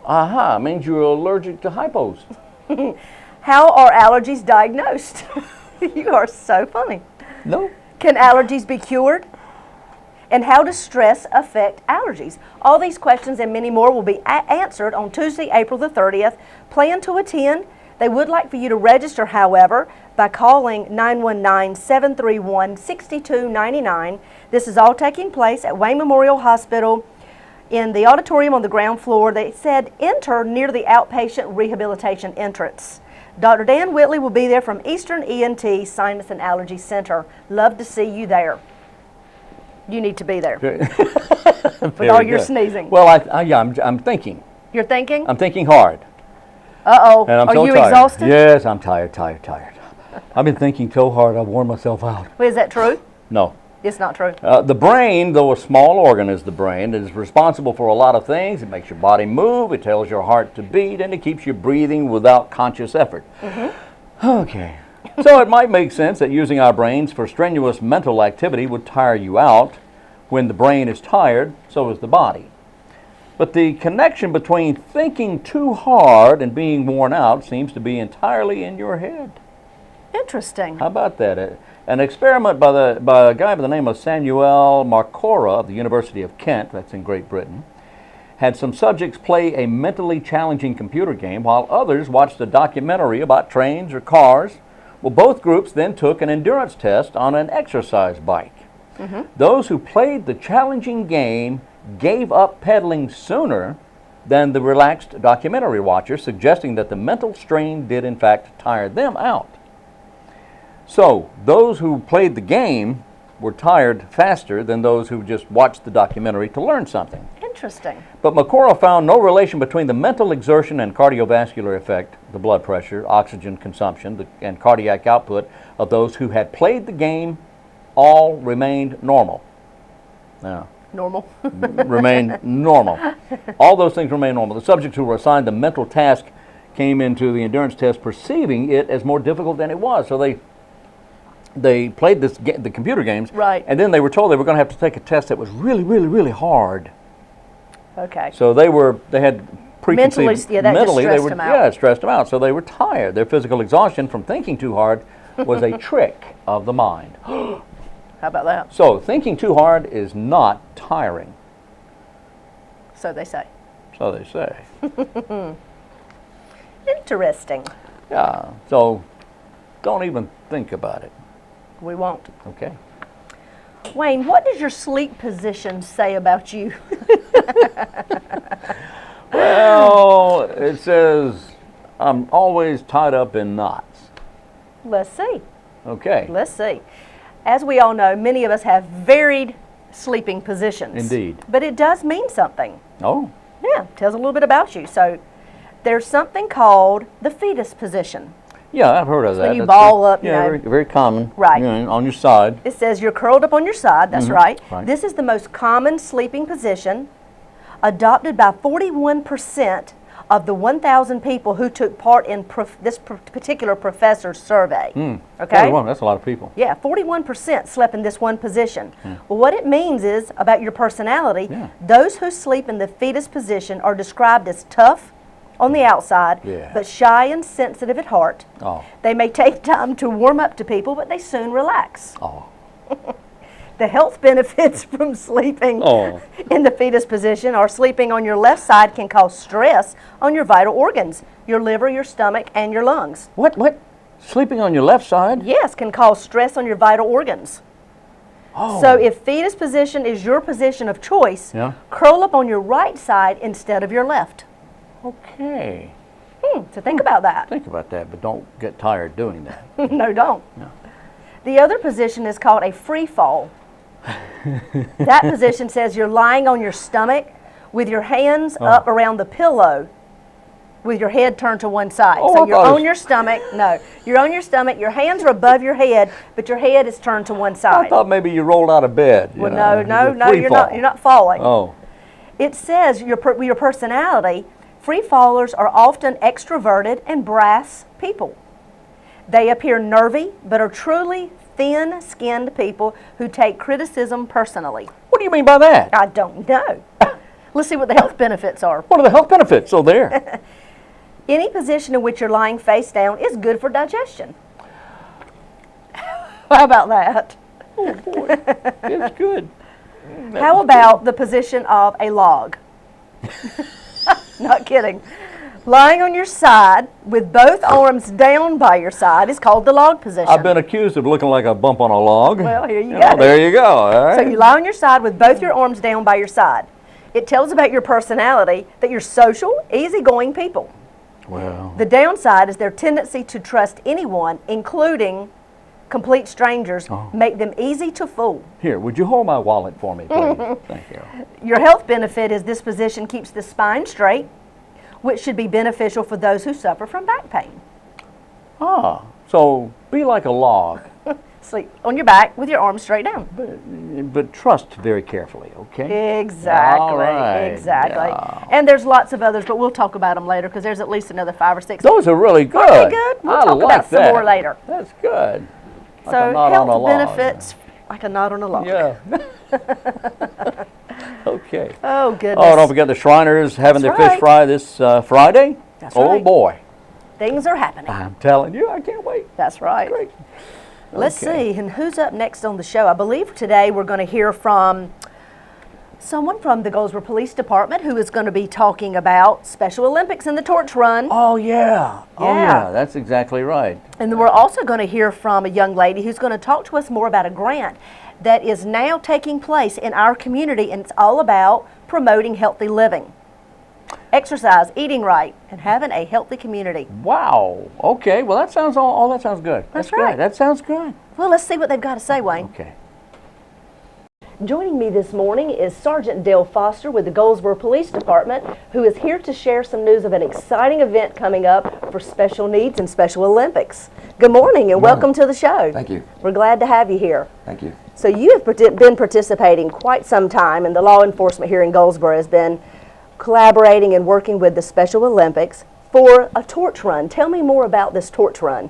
Speaker 1: Aha, means you're allergic to hypos.
Speaker 2: How are allergies diagnosed? You are so funny.
Speaker 1: No.
Speaker 2: Can allergies be cured? And how does stress affect allergies? All these questions and many more will be answered on Tuesday, April the 30th. Plan to attend. They would like for you to register, however, by calling 919-731-6299. This is all taking place at Wayne Memorial Hospital in the auditorium on the ground floor. They said enter near the outpatient rehabilitation entrance. Dr. Dan Whitley will be there from Eastern ENT Sinus and Allergy Center. Love to see you there. You need to be there with all your sneezing.
Speaker 1: Well, I'm thinking.
Speaker 2: You're thinking?
Speaker 1: I'm thinking hard.
Speaker 2: Uh-oh.
Speaker 1: And I'm
Speaker 2: Are
Speaker 1: so
Speaker 2: you
Speaker 1: tired.
Speaker 2: exhausted?
Speaker 1: Yes, I'm tired. I've been thinking so hard, I've worn myself out.
Speaker 2: Wait, is that true?
Speaker 1: No.
Speaker 2: It's not true.
Speaker 1: The brain, though a small organ is the brain, is responsible for a lot of things. It makes your body move, it tells your heart to beat, and it keeps you breathing without conscious effort. Okay. So it might make sense that using our brains for strenuous mental activity would tire you out. When the brain is tired, so is the body. But the connection between thinking too hard and being worn out seems to be entirely in your head.
Speaker 2: Interesting.
Speaker 1: How about that? An experiment by a guy by the name of Samuel Marcora of the University of Kent, that's in Great Britain, had some subjects play a mentally challenging computer game while others watched a documentary about trains or cars. Well, both groups then took an endurance test on an exercise bike. Those who played the challenging game gave up pedaling sooner than the relaxed documentary watchers, suggesting that the mental strain did in fact tire them out. So, those who played the game were tired faster than those who just watched the documentary to learn something.
Speaker 2: Interesting.
Speaker 1: But Macora found no relation between the mental exertion and cardiovascular effect, the blood pressure, oxygen consumption, and cardiac output of those who had played the game. All remained normal. Now,
Speaker 2: Normal.
Speaker 1: remain normal. All those things remain normal. The subjects who were assigned the mental task came into the endurance test perceiving it as more difficult than it was. So they played the computer games,
Speaker 2: Right.
Speaker 1: and then they were told they were going to have to take a test that was really, really, really hard.
Speaker 2: Okay.
Speaker 1: So they had preconceived
Speaker 2: Mentally, that just stressed them out.
Speaker 1: Yeah, it stressed them out. So they were tired. Their physical exhaustion from thinking too hard was a trick of the mind.
Speaker 2: How about that?
Speaker 1: So thinking too hard is not tiring.
Speaker 2: So they say.
Speaker 1: So they say.
Speaker 2: Interesting.
Speaker 1: Yeah. So don't even think about it.
Speaker 2: We won't.
Speaker 1: Okay.
Speaker 2: Wayne, what does your sleep position say about you?
Speaker 1: Well, it says I'm always tied up in knots.
Speaker 2: Let's see.
Speaker 1: Okay.
Speaker 2: Let's see. As we all know, many of us have varied sleeping positions.
Speaker 1: Indeed.
Speaker 2: But it does mean something.
Speaker 1: Oh.
Speaker 2: Yeah, tells a little bit about you. So there's something called the fetus position.
Speaker 1: Yeah, I've heard of that.
Speaker 2: when you
Speaker 1: That's
Speaker 2: ball
Speaker 1: very-
Speaker 2: up, you
Speaker 1: Yeah,
Speaker 2: know.
Speaker 1: very, very common.
Speaker 2: Right.
Speaker 1: You know, on your side.
Speaker 2: It says you're curled up on your side, that's right.
Speaker 1: Right.
Speaker 2: This is the most common sleeping position, adopted by 41% of the 1,000 people who took part in this particular professor's survey. Okay?
Speaker 1: 41, that's a lot of people.
Speaker 2: Yeah, 41% slept in this one position. Well, what it means is, about your personality, those who sleep in the fetus position are described as tough on the outside, but shy and sensitive at heart. They may take time to warm up to people, but they soon relax. The health benefits from sleeping in the fetus position or sleeping on your left side can cause stress on your vital organs, your liver, your stomach, and your lungs.
Speaker 1: What? Sleeping on your left side?
Speaker 2: Yes, can cause stress on your vital organs. So if fetus position is your position of choice, curl up on your right side instead of your left.
Speaker 1: Okay.
Speaker 2: So think about that.
Speaker 1: Think about that, but don't get tired doing that.
Speaker 2: No, don't. The other position is called a free fall. That position says you're lying on your stomach with your hands up around the pillow with your head turned to one side. So you're on your stomach. No, you're on your stomach. Your hands are above your head, but your head is turned to one side.
Speaker 1: I thought maybe you rolled out of bed.
Speaker 2: Well, no, you're not. You're not falling. It says your personality. Free fallers are often extroverted and brass people. They appear nervy, but are truly thin-skinned people who take criticism personally.
Speaker 1: What do you mean by that?
Speaker 2: I don't know. Let's see what the health benefits are.
Speaker 1: What are the health benefits? Oh, there.
Speaker 2: Any position in which you're lying face down is good for digestion. How about that?
Speaker 1: Oh, boy. It's good.
Speaker 2: How about the position of a log? Not kidding. Lying on your side with both arms down by your side is called the log position.
Speaker 1: I've been accused of looking like a bump on a log.
Speaker 2: Well, here you go.
Speaker 1: There you go. All right.
Speaker 2: So you lie on your side with both your arms down by your side. It tells about your personality that you're social, easygoing people.
Speaker 1: Well.
Speaker 2: The downside is their tendency to trust anyone, including complete strangers, make them easy to fool.
Speaker 1: Here, would you hold my wallet for me, please? Thank you.
Speaker 2: Your health benefit is this position keeps the spine straight, which should be beneficial for those who suffer from back pain.
Speaker 1: So be like a log.
Speaker 2: Sleep on your back with your arms straight down.
Speaker 1: But trust very carefully, okay?
Speaker 2: Exactly,
Speaker 1: All right.
Speaker 2: exactly.
Speaker 1: Yeah.
Speaker 2: And there's lots of others, but we'll talk about them later because there's at least another 5 or 6.
Speaker 1: Those are really good.
Speaker 2: Aren't they good? We'll talk about some more later.
Speaker 1: That's good. Like
Speaker 2: So
Speaker 1: a knot on a
Speaker 2: health
Speaker 1: log.
Speaker 2: benefits, like a knot on a log.
Speaker 1: Yeah. Okay.
Speaker 2: Oh, goodness.
Speaker 1: Oh, don't forget the Shriners having
Speaker 2: That's
Speaker 1: their
Speaker 2: right.
Speaker 1: fish fry this Friday.
Speaker 2: That's
Speaker 1: Oh,
Speaker 2: right.
Speaker 1: boy.
Speaker 2: Things are happening.
Speaker 1: I'm telling you, I can't wait.
Speaker 2: That's right.
Speaker 1: Great.
Speaker 2: Let's
Speaker 1: Okay.
Speaker 2: see, and who's up next on the show? I believe today we're going to hear from someone from the Goldsboro Police Department who is going to be talking about Special Olympics and the torch run.
Speaker 1: Oh, yeah. Oh,
Speaker 2: Yeah.
Speaker 1: yeah. That's exactly right.
Speaker 2: And then we're also going to hear from a young lady who's going to talk to us more about a grant that is now taking place in our community, and it's all about promoting healthy living. Exercise, eating right, and having a healthy community.
Speaker 1: Wow. Okay. Well, that sounds all that sounds good.
Speaker 2: That's
Speaker 1: good.
Speaker 2: right.
Speaker 1: That sounds good.
Speaker 2: Well, let's see what they've got to say, Wayne.
Speaker 1: Okay.
Speaker 2: Joining me this morning is Sergeant Dale Foster with the Goldsboro Police Department, who is here to share some news of an exciting event coming up for special needs and Special Olympics. Good morning and welcome to the show.
Speaker 7: Thank you.
Speaker 2: We're glad to have you here.
Speaker 7: Thank you.
Speaker 2: So you have been participating quite some time, and the law enforcement here in Goldsboro has been collaborating and working with the Special Olympics for a torch run. Tell me more about this torch run.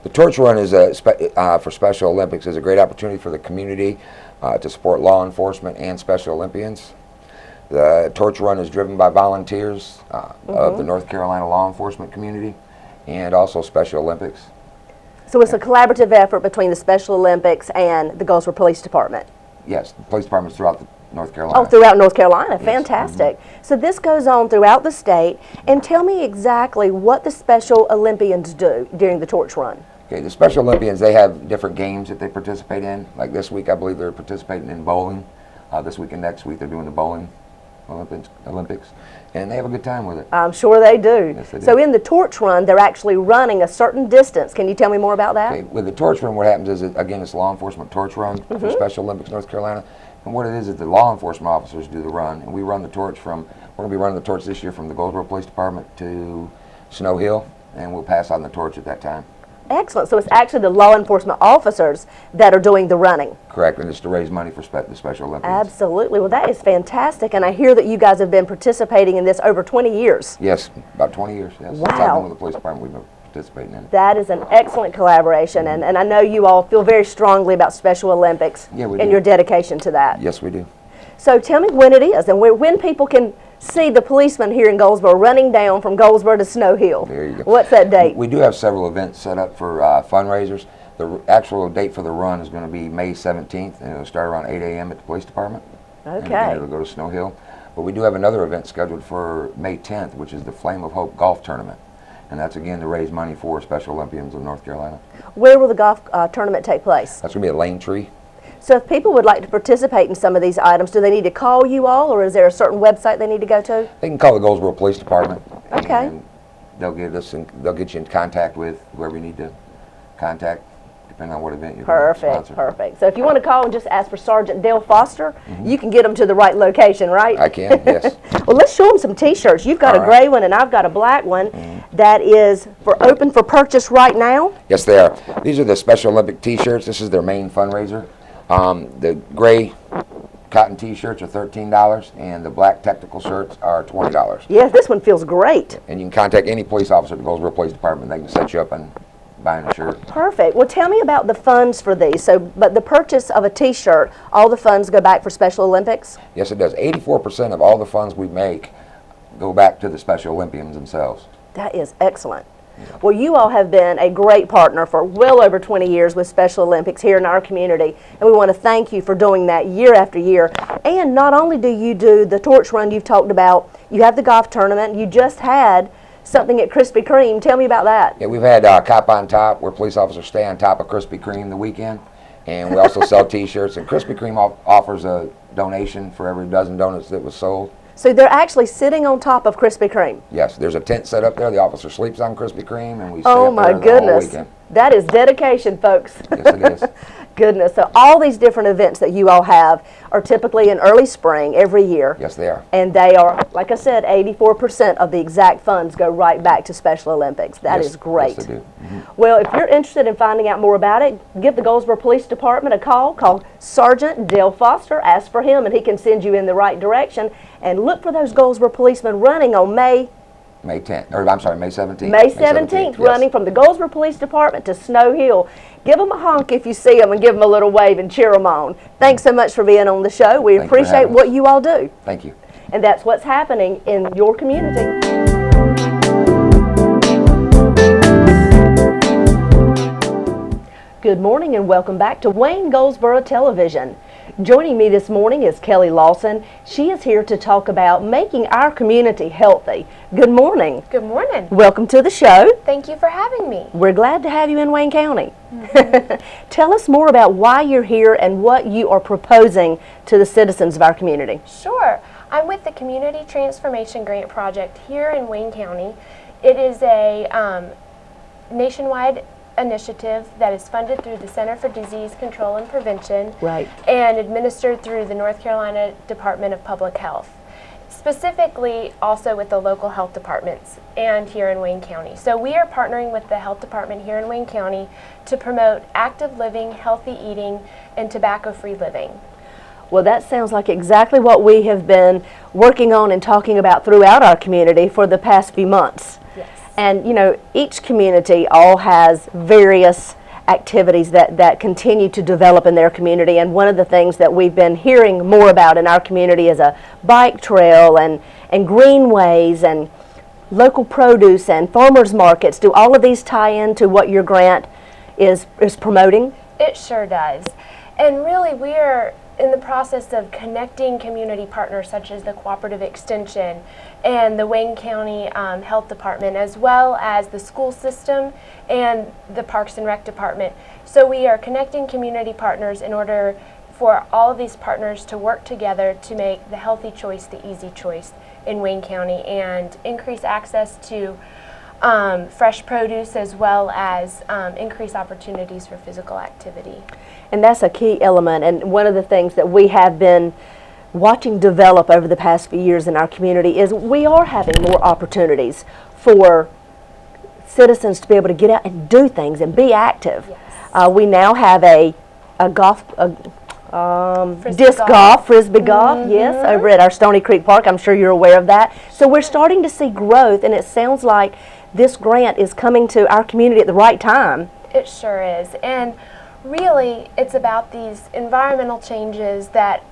Speaker 7: The torch run is for Special Olympics is a great opportunity for the community to support law enforcement and Special Olympians. The torch run is driven by volunteers of the North Carolina law enforcement community and also Special Olympics.
Speaker 2: So it's a collaborative effort between the Special Olympics and the Goldsboro Police Department.
Speaker 7: Yes, the police departments throughout North Carolina.
Speaker 2: Oh, throughout North Carolina. Fantastic. So this goes on throughout the state. And tell me exactly what the Special Olympians do during the torch run.
Speaker 7: Okay, the Special Olympians, they have different games that they participate in. Like this week, I believe they're participating in bowling. This week and next week, they're doing the bowling Olympics. And they have a good time with it.
Speaker 2: I'm sure they do.
Speaker 7: Yes, they do.
Speaker 2: So in the torch run, they're actually running a certain distance. Can you tell me more about that?
Speaker 7: Okay, with the torch run, what happens is, again, it's law enforcement torch run for Special Olympics North Carolina. And what it is the law enforcement officers do the run, and we run the torch we're going to be running the torch this year from the Goldsboro Police Department to Snow Hill, and we'll pass on the torch at that time.
Speaker 2: Excellent. So it's actually the law enforcement officers that are doing the running.
Speaker 7: Correct, and it's to raise money for the Special Olympians.
Speaker 2: Absolutely. Well, that is fantastic. And I hear that you guys have been participating in this over 20 years.
Speaker 7: Yes, about 20 years. Yes. Since I've been with the police department, we've been participating in it.
Speaker 2: That is an excellent collaboration. And I know you all feel very strongly about Special Olympics and your dedication to that.
Speaker 7: Yes, we do.
Speaker 2: So tell me when it is and when people can see the policemen here in Goldsboro running down from Goldsboro to Snow Hill.
Speaker 7: There you go.
Speaker 2: What's that date?
Speaker 7: We do have several events set up for fundraisers. The actual date for the run is going to be May 17th, and it'll start around 8 a.m. at the police department.
Speaker 2: Okay.
Speaker 7: And again, it'll go to Snow Hill. But we do have another event scheduled for May 10th, which is the Flame of Hope Golf Tournament. And that's, again, to raise money for Special Olympians of North Carolina.
Speaker 2: Where will the golf tournament take place?
Speaker 7: That's going to be at Lane Tree.
Speaker 2: So if people would like to participate in some of these items, do they need to call you all, or is there a certain website they need to go to?
Speaker 7: They can call the Goldsboro Police Department.
Speaker 2: Okay.
Speaker 7: And they'll get you in contact with whoever you need to contact, depending on what event you're going to sponsor.
Speaker 2: Perfect. So if you want to call and just ask for Sergeant Dale Foster, you can get them to the right location, right?
Speaker 7: I can, yes.
Speaker 2: Well, let's show them some T-shirts. You've got
Speaker 7: All
Speaker 2: a
Speaker 7: right.
Speaker 2: gray one and I've got a black one that is open for purchase right now.
Speaker 7: Yes, they are. These are the Special Olympic T-shirts. This is their main fundraiser. The gray cotton T-shirts are $13, and the black technical shirts are $20.
Speaker 2: Yes, this one feels great.
Speaker 7: And you can contact any police officer at the Goldsboro Police Department. They can set you up on buying a shirt.
Speaker 2: Perfect. Well, tell me about the funds for these. So, but the purchase of a T-shirt, all the funds go back for Special Olympics?
Speaker 7: Yes, it does. 84% of all the funds we make go back to the Special Olympians themselves.
Speaker 2: That is excellent. Well, you all have been a great partner for well over 20 years with Special Olympics here in our community, and we want to thank you for doing that year after year. And not only do you do the torch run you've talked about, you have the golf tournament, you just had something at Krispy Kreme. Tell me about that.
Speaker 7: Yeah, we've had Cop on Top, where police officers stay on top of Krispy Kreme the weekend, and we also sell T-shirts, and Krispy Kreme offers a donation for every dozen donuts that was sold.
Speaker 2: So they're actually sitting on top of Krispy Kreme.
Speaker 7: Yes, there's a tent set up there. The officer sleeps on Krispy Kreme, and we stay
Speaker 2: Oh
Speaker 7: up
Speaker 2: my
Speaker 7: there the whole
Speaker 2: goodness.
Speaker 7: weekend.
Speaker 2: That is dedication, folks.
Speaker 7: Yes, it is.
Speaker 2: Goodness. So all these different events that you all have are typically in early spring every year.
Speaker 7: Yes, they are.
Speaker 2: And they are, like I said, 84% of the exact funds go right back to Special Olympics. That
Speaker 7: Yes,
Speaker 2: is great.
Speaker 7: Yes, they do.
Speaker 2: Well, if you're interested in finding out more about it, give the Goldsboro Police Department a call. Call Sergeant Dale Foster. Ask for him, and he can send you in the right direction. And look for those Goldsboro policemen running on May
Speaker 7: 17th.
Speaker 2: May 17th, running from the Goldsboro Police Department to Snow Hill. Give them a honk if you see them and give them a little wave and cheer them on. Thanks so much for being on the show. We
Speaker 7: Thank you for
Speaker 2: appreciate
Speaker 7: having
Speaker 2: what
Speaker 7: us.
Speaker 2: you all do.
Speaker 7: Thank you.
Speaker 2: And that's what's happening in your community. Good morning and welcome back to Wayne Goldsboro Television. Joining me this morning is Kelly Lawson. She is here to talk about making our community healthy. Good morning.
Speaker 8: Good morning.
Speaker 2: Welcome to the show.
Speaker 8: Thank you for having me.
Speaker 2: We're glad to have you in Wayne County. Tell us more about why you're here and what you are proposing to the citizens of our community.
Speaker 8: Sure. I'm with the Community Transformation Grant Project here in Wayne County. It is a nationwide initiative that is funded through the Center for Disease Control and Prevention and administered through the North Carolina Department of Public Health, specifically also with the local health departments and here in Wayne County. So we are partnering with the health department here in Wayne County to promote active living, healthy eating, and tobacco-free living.
Speaker 2: Well, that sounds like exactly what we have been working on and talking about throughout our community for the past few months.
Speaker 8: Yes.
Speaker 2: And, you know, each community all has various activities that continue to develop in their community. And one of the things that we've been hearing more about in our community is a bike trail and greenways and local produce and farmers markets. Do all of these tie into what your grant is promoting?
Speaker 8: It sure does. And really, we are in the process of connecting community partners such as the Cooperative Extension and the Wayne County Health Department, as well as the school system and the Parks and Rec Department. So we are connecting community partners in order for all of these partners to work together to make the healthy choice the easy choice in Wayne County and increase access to fresh produce, as well as increase opportunities for physical activity.
Speaker 2: And that's a key element, and one of the things that we have been watching develop over the past few years in our community is we are having more opportunities for citizens to be able to get out and do things and be active.
Speaker 8: Yes.
Speaker 2: We now have a golf, disc golf, frisbee golf, yes, over at our Stony Creek Park. I'm sure you're aware of that. So we're starting to see growth, and it sounds like this grant is coming to our community at the right time.
Speaker 8: It sure is. And really, it's about these environmental changes that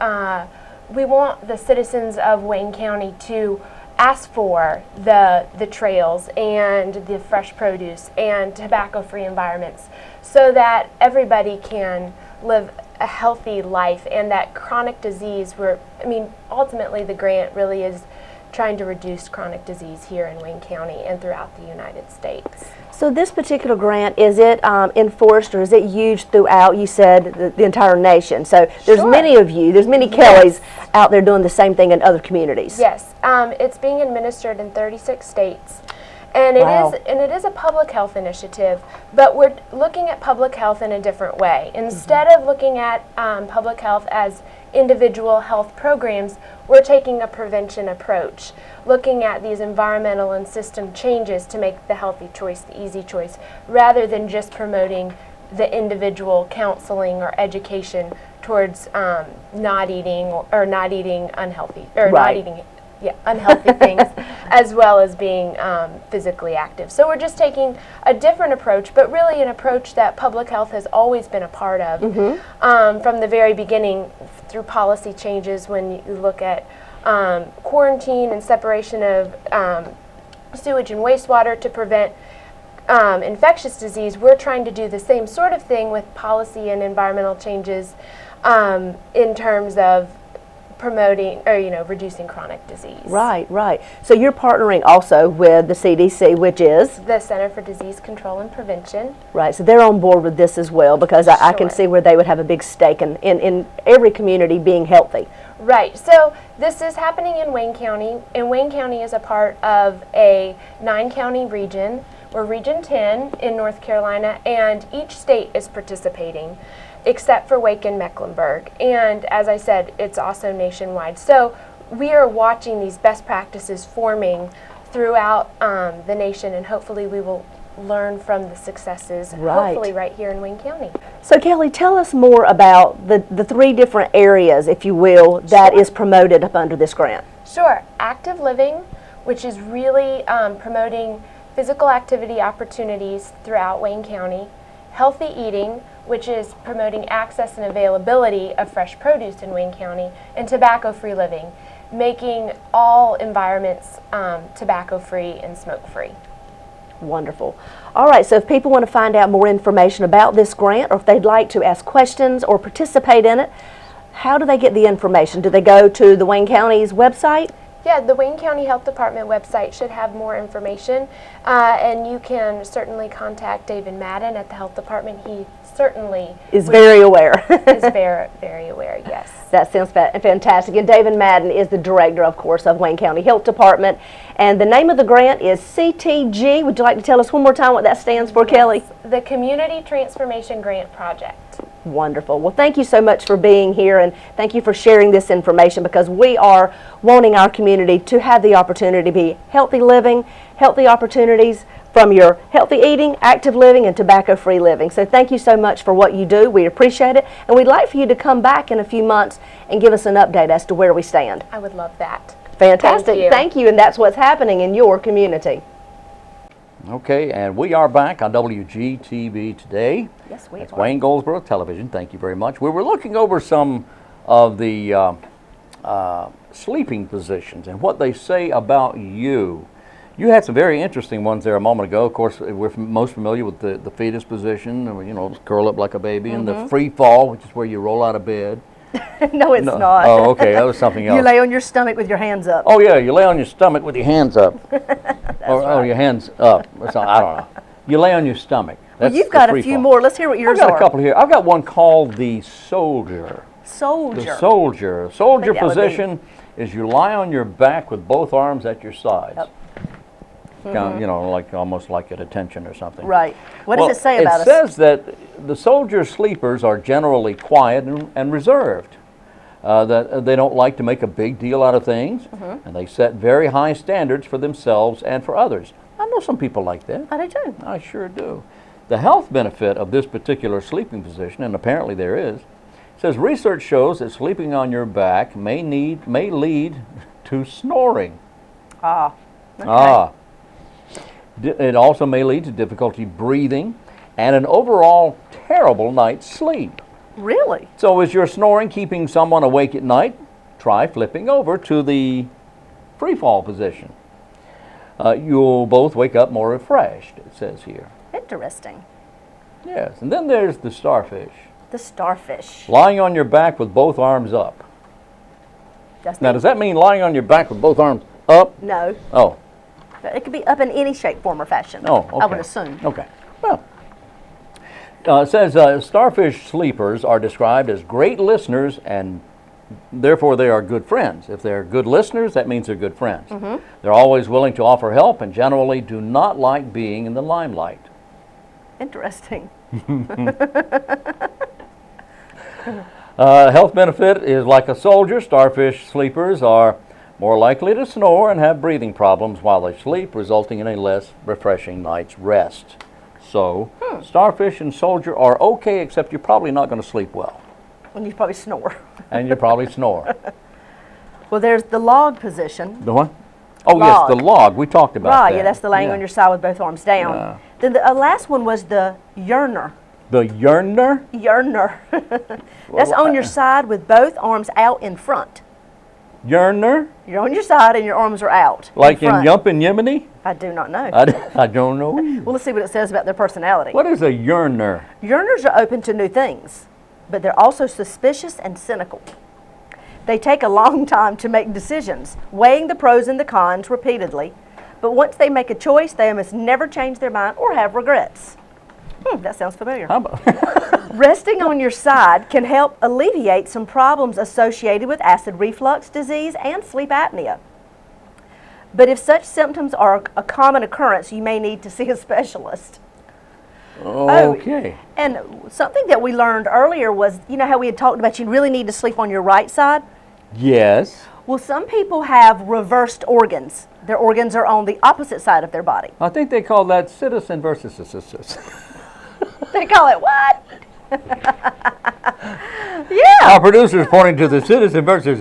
Speaker 8: we want the citizens of Wayne County to ask for the trails and the fresh produce and tobacco-free environments so that everybody can live a healthy life, and that chronic disease, ultimately the grant really is trying to reduce chronic disease here in Wayne County and throughout the United States.
Speaker 2: So this particular grant, is it enforced or is it used throughout, you said, the entire nation? So there's
Speaker 8: Sure.
Speaker 2: many of you, there's many Kellys out there doing the same thing in other communities.
Speaker 8: Yes, it's being administered in 36 states. And it is a public health initiative, but we're looking at public health in a different way. Instead of looking at public health as individual health programs, we're taking a prevention approach, looking at these environmental and system changes to make the healthy choice the easy choice, rather than just promoting the individual counseling or education towards not eating unhealthy, or not eating unhealthy things, as well as being physically active. So we're just taking a different approach, but really an approach that public health has always been a part of from the very beginning, through policy changes. When you look at quarantine and separation of sewage and wastewater to prevent infectious disease, we're trying to do the same sort of thing with policy and environmental changes in terms of promoting or reducing chronic disease.
Speaker 2: Right, right. So you're partnering also with the CDC, which is?
Speaker 8: The Center for Disease Control and Prevention.
Speaker 2: Right, so they're on board with this as well, because I can see where they would have a big stake in every community being healthy.
Speaker 8: Right, so this is happening in Wayne County, and Wayne County is a part of a 9-county region. We're Region 10 in North Carolina, and each state is participating, except for Wake and Mecklenburg. And as I said, it's also nationwide. So we are watching these best practices forming throughout the nation, and hopefully we will learn from the successes, hopefully right here in Wayne County.
Speaker 2: So Kelly, tell us more about the 3 different areas, if you will, that is promoted up under this grant.
Speaker 8: Sure. Active living, which is really promoting physical activity opportunities throughout Wayne County. Healthy eating, which is promoting access and availability of fresh produce in Wayne County. And tobacco-free living, making all environments tobacco-free and smoke-free.
Speaker 2: Wonderful. All right, so if people want to find out more information about this grant, or if they'd like to ask questions or participate in it, how do they get the information? Do they go to the Wayne County's website?
Speaker 8: Yeah, the Wayne County Health Department website should have more information, and you can certainly contact David Madden at the Health Department. He certainly
Speaker 2: is very aware.
Speaker 8: is very, very aware, yes.
Speaker 2: That sounds fantastic. And David Madden is the director, of course, of Wayne County Health Department. And the name of the grant is CTG. Would you like to tell us one more time what that stands for, Kelly?
Speaker 8: The Community Transformation Grant Project.
Speaker 2: Wonderful. Well, thank you so much for being here, and thank you for sharing this information, because we are wanting our community to have the opportunity to be healthy living, healthy opportunities from your healthy eating, active living, and tobacco-free living. So thank you so much for what you do. We appreciate it, and we'd like for you to come back in a few months and give us an update as to where we stand.
Speaker 8: I would love that.
Speaker 2: Fantastic. Thank you, and that's what's happening in your community.
Speaker 1: Okay, and we are back on WGTV today.
Speaker 2: Yes, we
Speaker 1: It's
Speaker 2: are.
Speaker 1: Wayne Goldsboro Television. Thank you very much. We were looking over some of the sleeping positions and what they say about you. You had some very interesting ones there a moment ago. Of course, we're most familiar with the fetus position, curl up like a baby, and the free fall, which is where you roll out of bed.
Speaker 2: No, it's not.
Speaker 1: Oh, okay, that was something else.
Speaker 2: You lay on your stomach with your hands up.
Speaker 1: Oh, yeah, you lay on your stomach with your hands up. Or your hands up. I don't know. You lay on your stomach.
Speaker 2: Well, you've got a few more. Let's hear what yours
Speaker 1: I've got
Speaker 2: are.
Speaker 1: a couple here. I've got one called the soldier.
Speaker 2: Soldier.
Speaker 1: The soldier. Soldier
Speaker 2: That would be-
Speaker 1: position is you lie on your back with both arms at your sides.
Speaker 2: Yep.
Speaker 1: Kind of, like almost like at attention or something.
Speaker 2: Right. What does it say about us?
Speaker 1: It says that the soldier sleepers are generally quiet and reserved. That they don't like to make a big deal out of things, and they set very high standards for themselves and for others.
Speaker 2: I'm
Speaker 1: know some people like that.
Speaker 2: I do too.
Speaker 1: I sure do. The health benefit of this particular sleeping position, and apparently there is, says research shows that sleeping on your back may lead to snoring.
Speaker 2: Ah. Okay.
Speaker 1: Ah. It also may lead to difficulty breathing and an overall terrible night's sleep.
Speaker 2: Really?
Speaker 1: So is your snoring keeping someone awake at night? Try flipping over to the free fall position. You'll both wake up more refreshed, it says here.
Speaker 2: Interesting.
Speaker 1: Yes, and then there's the starfish.
Speaker 2: The starfish.
Speaker 1: Lying on your back with both arms up. Now, does that mean lying on your back with both arms up?
Speaker 2: No.
Speaker 1: Oh.
Speaker 2: It could be up in any shape, form, or fashion.
Speaker 1: Oh, okay.
Speaker 2: I would assume.
Speaker 1: Okay. Well, it says starfish sleepers are described as great listeners and therefore they are good friends. If they're good listeners, that means they're good friends. They're always willing to offer help and generally do not like being in the limelight.
Speaker 2: Interesting.
Speaker 1: Health benefit is like a soldier. Starfish sleepers are more likely to snore and have breathing problems while they sleep, resulting in a less refreshing night's rest. So, starfish and soldier are okay, except you're probably not going to sleep well.
Speaker 2: And you probably snore.
Speaker 1: And you probably snore.
Speaker 2: Well, there's the log position.
Speaker 1: The what? Oh,
Speaker 2: Log.
Speaker 1: yes, the log. We talked about
Speaker 2: Right,
Speaker 1: that.
Speaker 2: yeah, that's the laying on your side with both arms down.
Speaker 1: Yeah.
Speaker 2: Then the last one was the yearner.
Speaker 1: The yearner?
Speaker 2: Yearner. That's on your side with both arms out in front.
Speaker 1: Yearner?
Speaker 2: You're on your side and your arms are out.
Speaker 1: Like in
Speaker 2: front.
Speaker 1: Yump and Yemeni?
Speaker 2: I do not know.
Speaker 1: I don't know either.
Speaker 2: Well, let's see what it says about their personality.
Speaker 1: What is a yearner?
Speaker 2: Yearners are open to new things, but they're also suspicious and cynical. They take a long time to make decisions, weighing the pros and the cons repeatedly. But once they make a choice, they must never change their mind or have regrets. That sounds familiar.
Speaker 1: How about
Speaker 2: Resting on your side can help alleviate some problems associated with acid reflux disease and sleep apnea. But if such symptoms are a common occurrence, you may need to see a specialist.
Speaker 1: Okay.
Speaker 2: And something that we learned earlier was, you know how we had talked about you really need to sleep on your right side?
Speaker 1: Yes.
Speaker 2: Well, some people have reversed organs. Their organs are on the opposite side of their body.
Speaker 1: I think they call that citizen versus assistance.
Speaker 2: They call it what? Yeah.
Speaker 1: Our producer's pointing to the citizen versus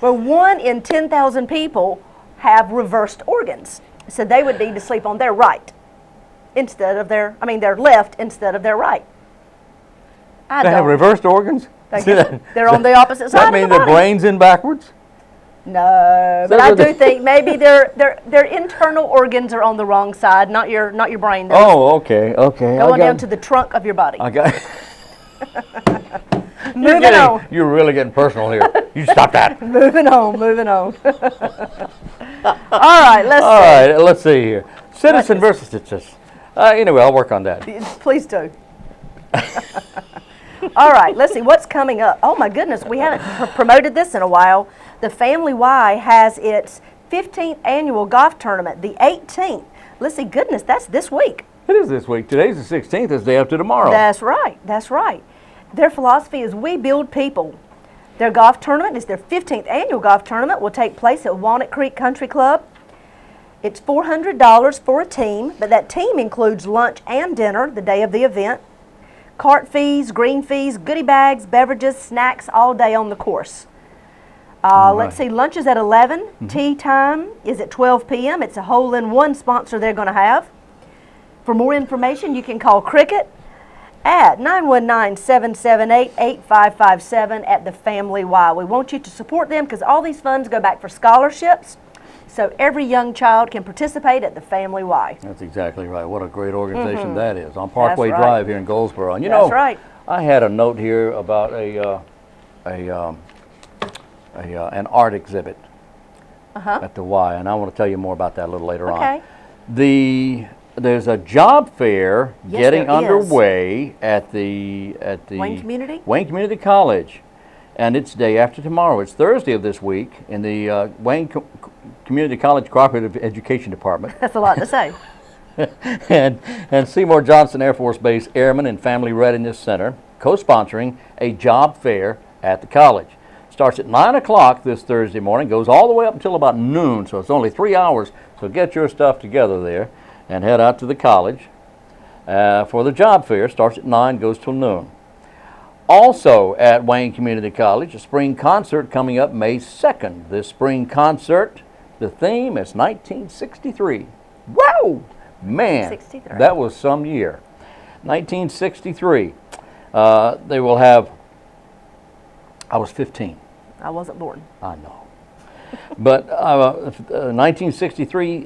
Speaker 2: Well, 1 in 10,000 people have reversed organs. So they would need to sleep on their right instead of their left instead of their right.
Speaker 1: They have reversed organs?
Speaker 2: They're on the opposite
Speaker 1: Does
Speaker 2: side
Speaker 1: that
Speaker 2: of the
Speaker 1: mean
Speaker 2: body.
Speaker 1: their brain's in backwards?
Speaker 2: No, but I do think maybe their internal organs are on the wrong side, not your brain. They're
Speaker 1: Oh, okay.
Speaker 2: going down to the trunk of your body.
Speaker 1: I got
Speaker 2: Moving on.
Speaker 1: You're really getting personal here. You stop that.
Speaker 2: Moving on. All right,
Speaker 1: Let's see here. Citizen versus assistance. Anyway, I'll work on that.
Speaker 2: Please do. All right, let's see what's coming up. Oh my goodness, we haven't promoted this in a while. The Family Y has its 15th annual golf tournament, the 18th. Let's see, goodness, that's this week.
Speaker 1: It is this week. Today's the 16th. It's the day after tomorrow.
Speaker 2: That's right. Their philosophy is we build people. Their golf tournament is their 15th annual golf tournament. Will take place at Walnut Creek Country Club. It's $400 for a team, but that team includes lunch and dinner the day of the event. Cart fees, green fees, goodie bags, beverages, snacks all day on the course. Let's see, lunch is at 11. Tea time is at 12 p.m. It's a hole-in-one sponsor they're going to have. For more information, you can call Cricket at 919-778-8557 at the Family Y. We want you to support them because all these funds go back for scholarships, so every young child can participate at the Family Y.
Speaker 1: That's exactly right. What a great organization that is. On Parkway
Speaker 2: right.
Speaker 1: Drive here in Goldsboro. And you
Speaker 2: That's
Speaker 1: know,
Speaker 2: right.
Speaker 1: I had a note here about an art exhibit at the Y, and I want to tell you more about that a little later on. There's a job fair getting
Speaker 2: there is.
Speaker 1: underway at the
Speaker 2: Wayne Community?
Speaker 1: Wayne Community College, and it's day after tomorrow. It's Thursday of this week in the Wayne Community College Cooperative Education Department.
Speaker 2: That's a lot to say.
Speaker 1: and Seymour Johnson Air Force Base Airmen and Family Readiness Center co-sponsoring a job fair at the college. starts at 9 o'clock this Thursday morning, goes all the way up until about noon, so it's only 3 hours. So get your stuff together there and head out to the college for the job fair. Starts at 9, goes till noon. Also at Wayne Community College, a spring concert coming up May 2nd. This spring concert, the theme is 1963. Wow! Man,
Speaker 2: 63.
Speaker 1: That was some year. 1963. They will have, I was 15.
Speaker 2: I wasn't born.
Speaker 1: I know. But 1963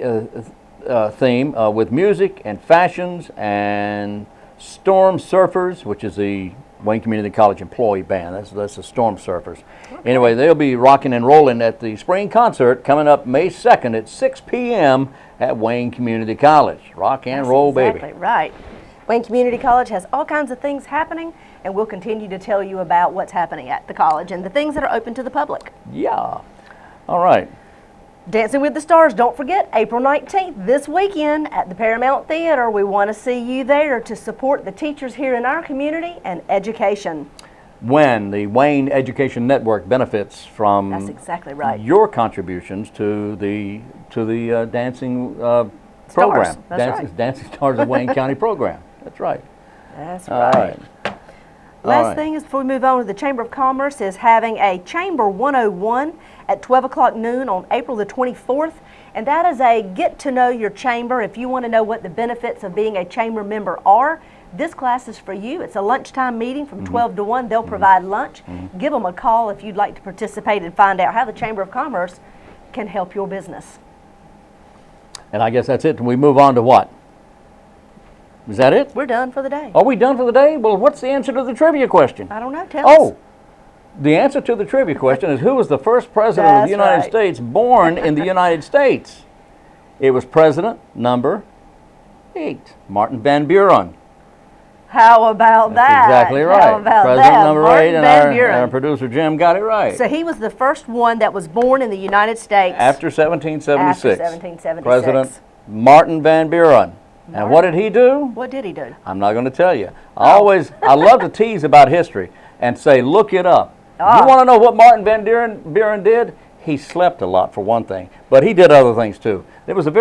Speaker 1: theme with music and fashions and Storm Surfers, which is the Wayne Community College employee band. That's the Storm Surfers. Okay. Anyway, they'll be rocking and rolling at the spring concert coming up May 2nd at 6 p.m. at Wayne Community College. Rock and roll, baby.
Speaker 2: Exactly right. Wayne Community College has all kinds of things happening, and we'll continue to tell you about what's happening at the college and the things that are open to the public.
Speaker 1: Yeah. All right.
Speaker 2: Dancing with the Stars, don't forget, April 19th, this weekend at the Paramount Theater. We want to see you there to support the teachers here in our community and education.
Speaker 1: When the Wayne Education Network benefits from
Speaker 2: That's exactly right.
Speaker 1: your contributions to the dancing program.
Speaker 2: That's right.
Speaker 1: Dancing Stars of Wayne County program. That's right.
Speaker 2: That's
Speaker 1: All
Speaker 2: right.
Speaker 1: right.
Speaker 2: Last thing is, before we move on, to the Chamber of Commerce is having a Chamber 101 at 12 o'clock noon on April the 24th. And that is a get to know your chamber. If you want to know what the benefits of being a chamber member are, this class is for you. It's a lunchtime meeting from 12 to 1. They'll provide lunch. Give them a call if you'd like to participate and find out how the Chamber of Commerce can help your business.
Speaker 1: And I guess that's it. We move on to what? Is that it?
Speaker 2: We're done for the day.
Speaker 1: Are we done for the day? Well, what's the answer to the trivia question?
Speaker 2: I don't know. Tell us.
Speaker 1: Oh, the answer to the trivia question is, who was the first president of the United States born in the United States? It was President number 8, Martin Van Buren.
Speaker 2: How about
Speaker 1: That's
Speaker 2: that?
Speaker 1: exactly right.
Speaker 2: How about
Speaker 1: President
Speaker 2: that?
Speaker 1: number
Speaker 2: Martin
Speaker 1: 8, and
Speaker 2: Van Buren.
Speaker 1: our producer Jim got it right.
Speaker 2: So he was the first one that was born in the United States.
Speaker 1: After 1776.
Speaker 2: After 1776.
Speaker 1: President Martin Van Buren. And what did he do?
Speaker 2: What did he do?
Speaker 1: I'm not going to tell you. I love to tease about history and say, look it up. You want to know what Martin Van Buren did? He slept a lot, for one thing, but he did other things too. It was a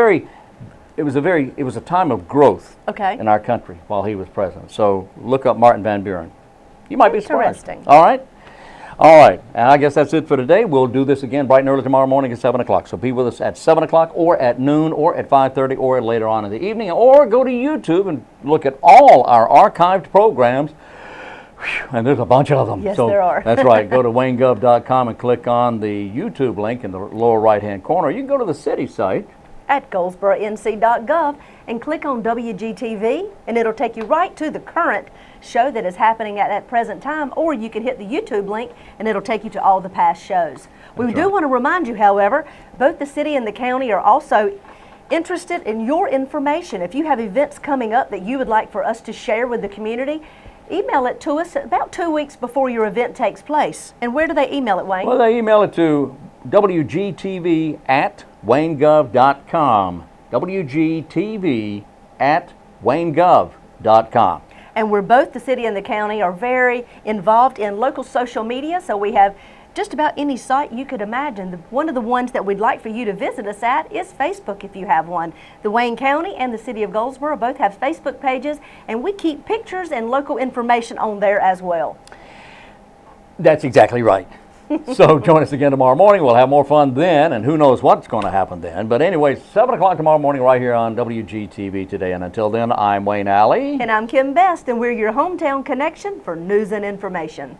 Speaker 1: time of growth in our country while he was president. So look up Martin Van Buren. You might be surprised.
Speaker 2: Interesting.
Speaker 1: All right. All right, and I guess that's it for today. We'll do this again bright and early tomorrow morning at 7 o'clock. So be with us at 7 o'clock or at noon or at 5:30 or later on in the evening, or go to YouTube and look at all our archived programs. Whew, and there's a bunch of them.
Speaker 2: Yes,
Speaker 1: so
Speaker 2: there are.
Speaker 1: That's right. Go to WayneGov.com and click on the YouTube link in the lower right-hand corner. You can go to the city site
Speaker 2: at GoldsBoroNC.gov and click on WGTV, and it'll take you right to the current show that is happening at that present time, or you can hit the YouTube link and it'll take you to all the past shows. We do want to remind you, however, both the city and the county are also interested in your information. If you have events coming up that you would like for us to share with the community, email it to us about 2 weeks before your event takes place. And where do they email it, Wayne?
Speaker 1: Well, they email it to WGTV@WayneGov.com. WGTV@WayneGov.com.
Speaker 2: And we're both, the city and the county, are very involved in local social media, so we have just about any site you could imagine. One of the ones that we'd like for you to visit us at is Facebook, if you have one. The Wayne County and the City of Goldsboro both have Facebook pages, and we keep pictures and local information on there as well.
Speaker 1: That's exactly right. So join us again tomorrow morning. We'll have more fun then, and who knows what's going to happen then. But anyway, 7 o'clock tomorrow morning right here on WGTV today. And until then, I'm Wayne Alley.
Speaker 2: And I'm Kim Best, and we're your hometown connection for news and information.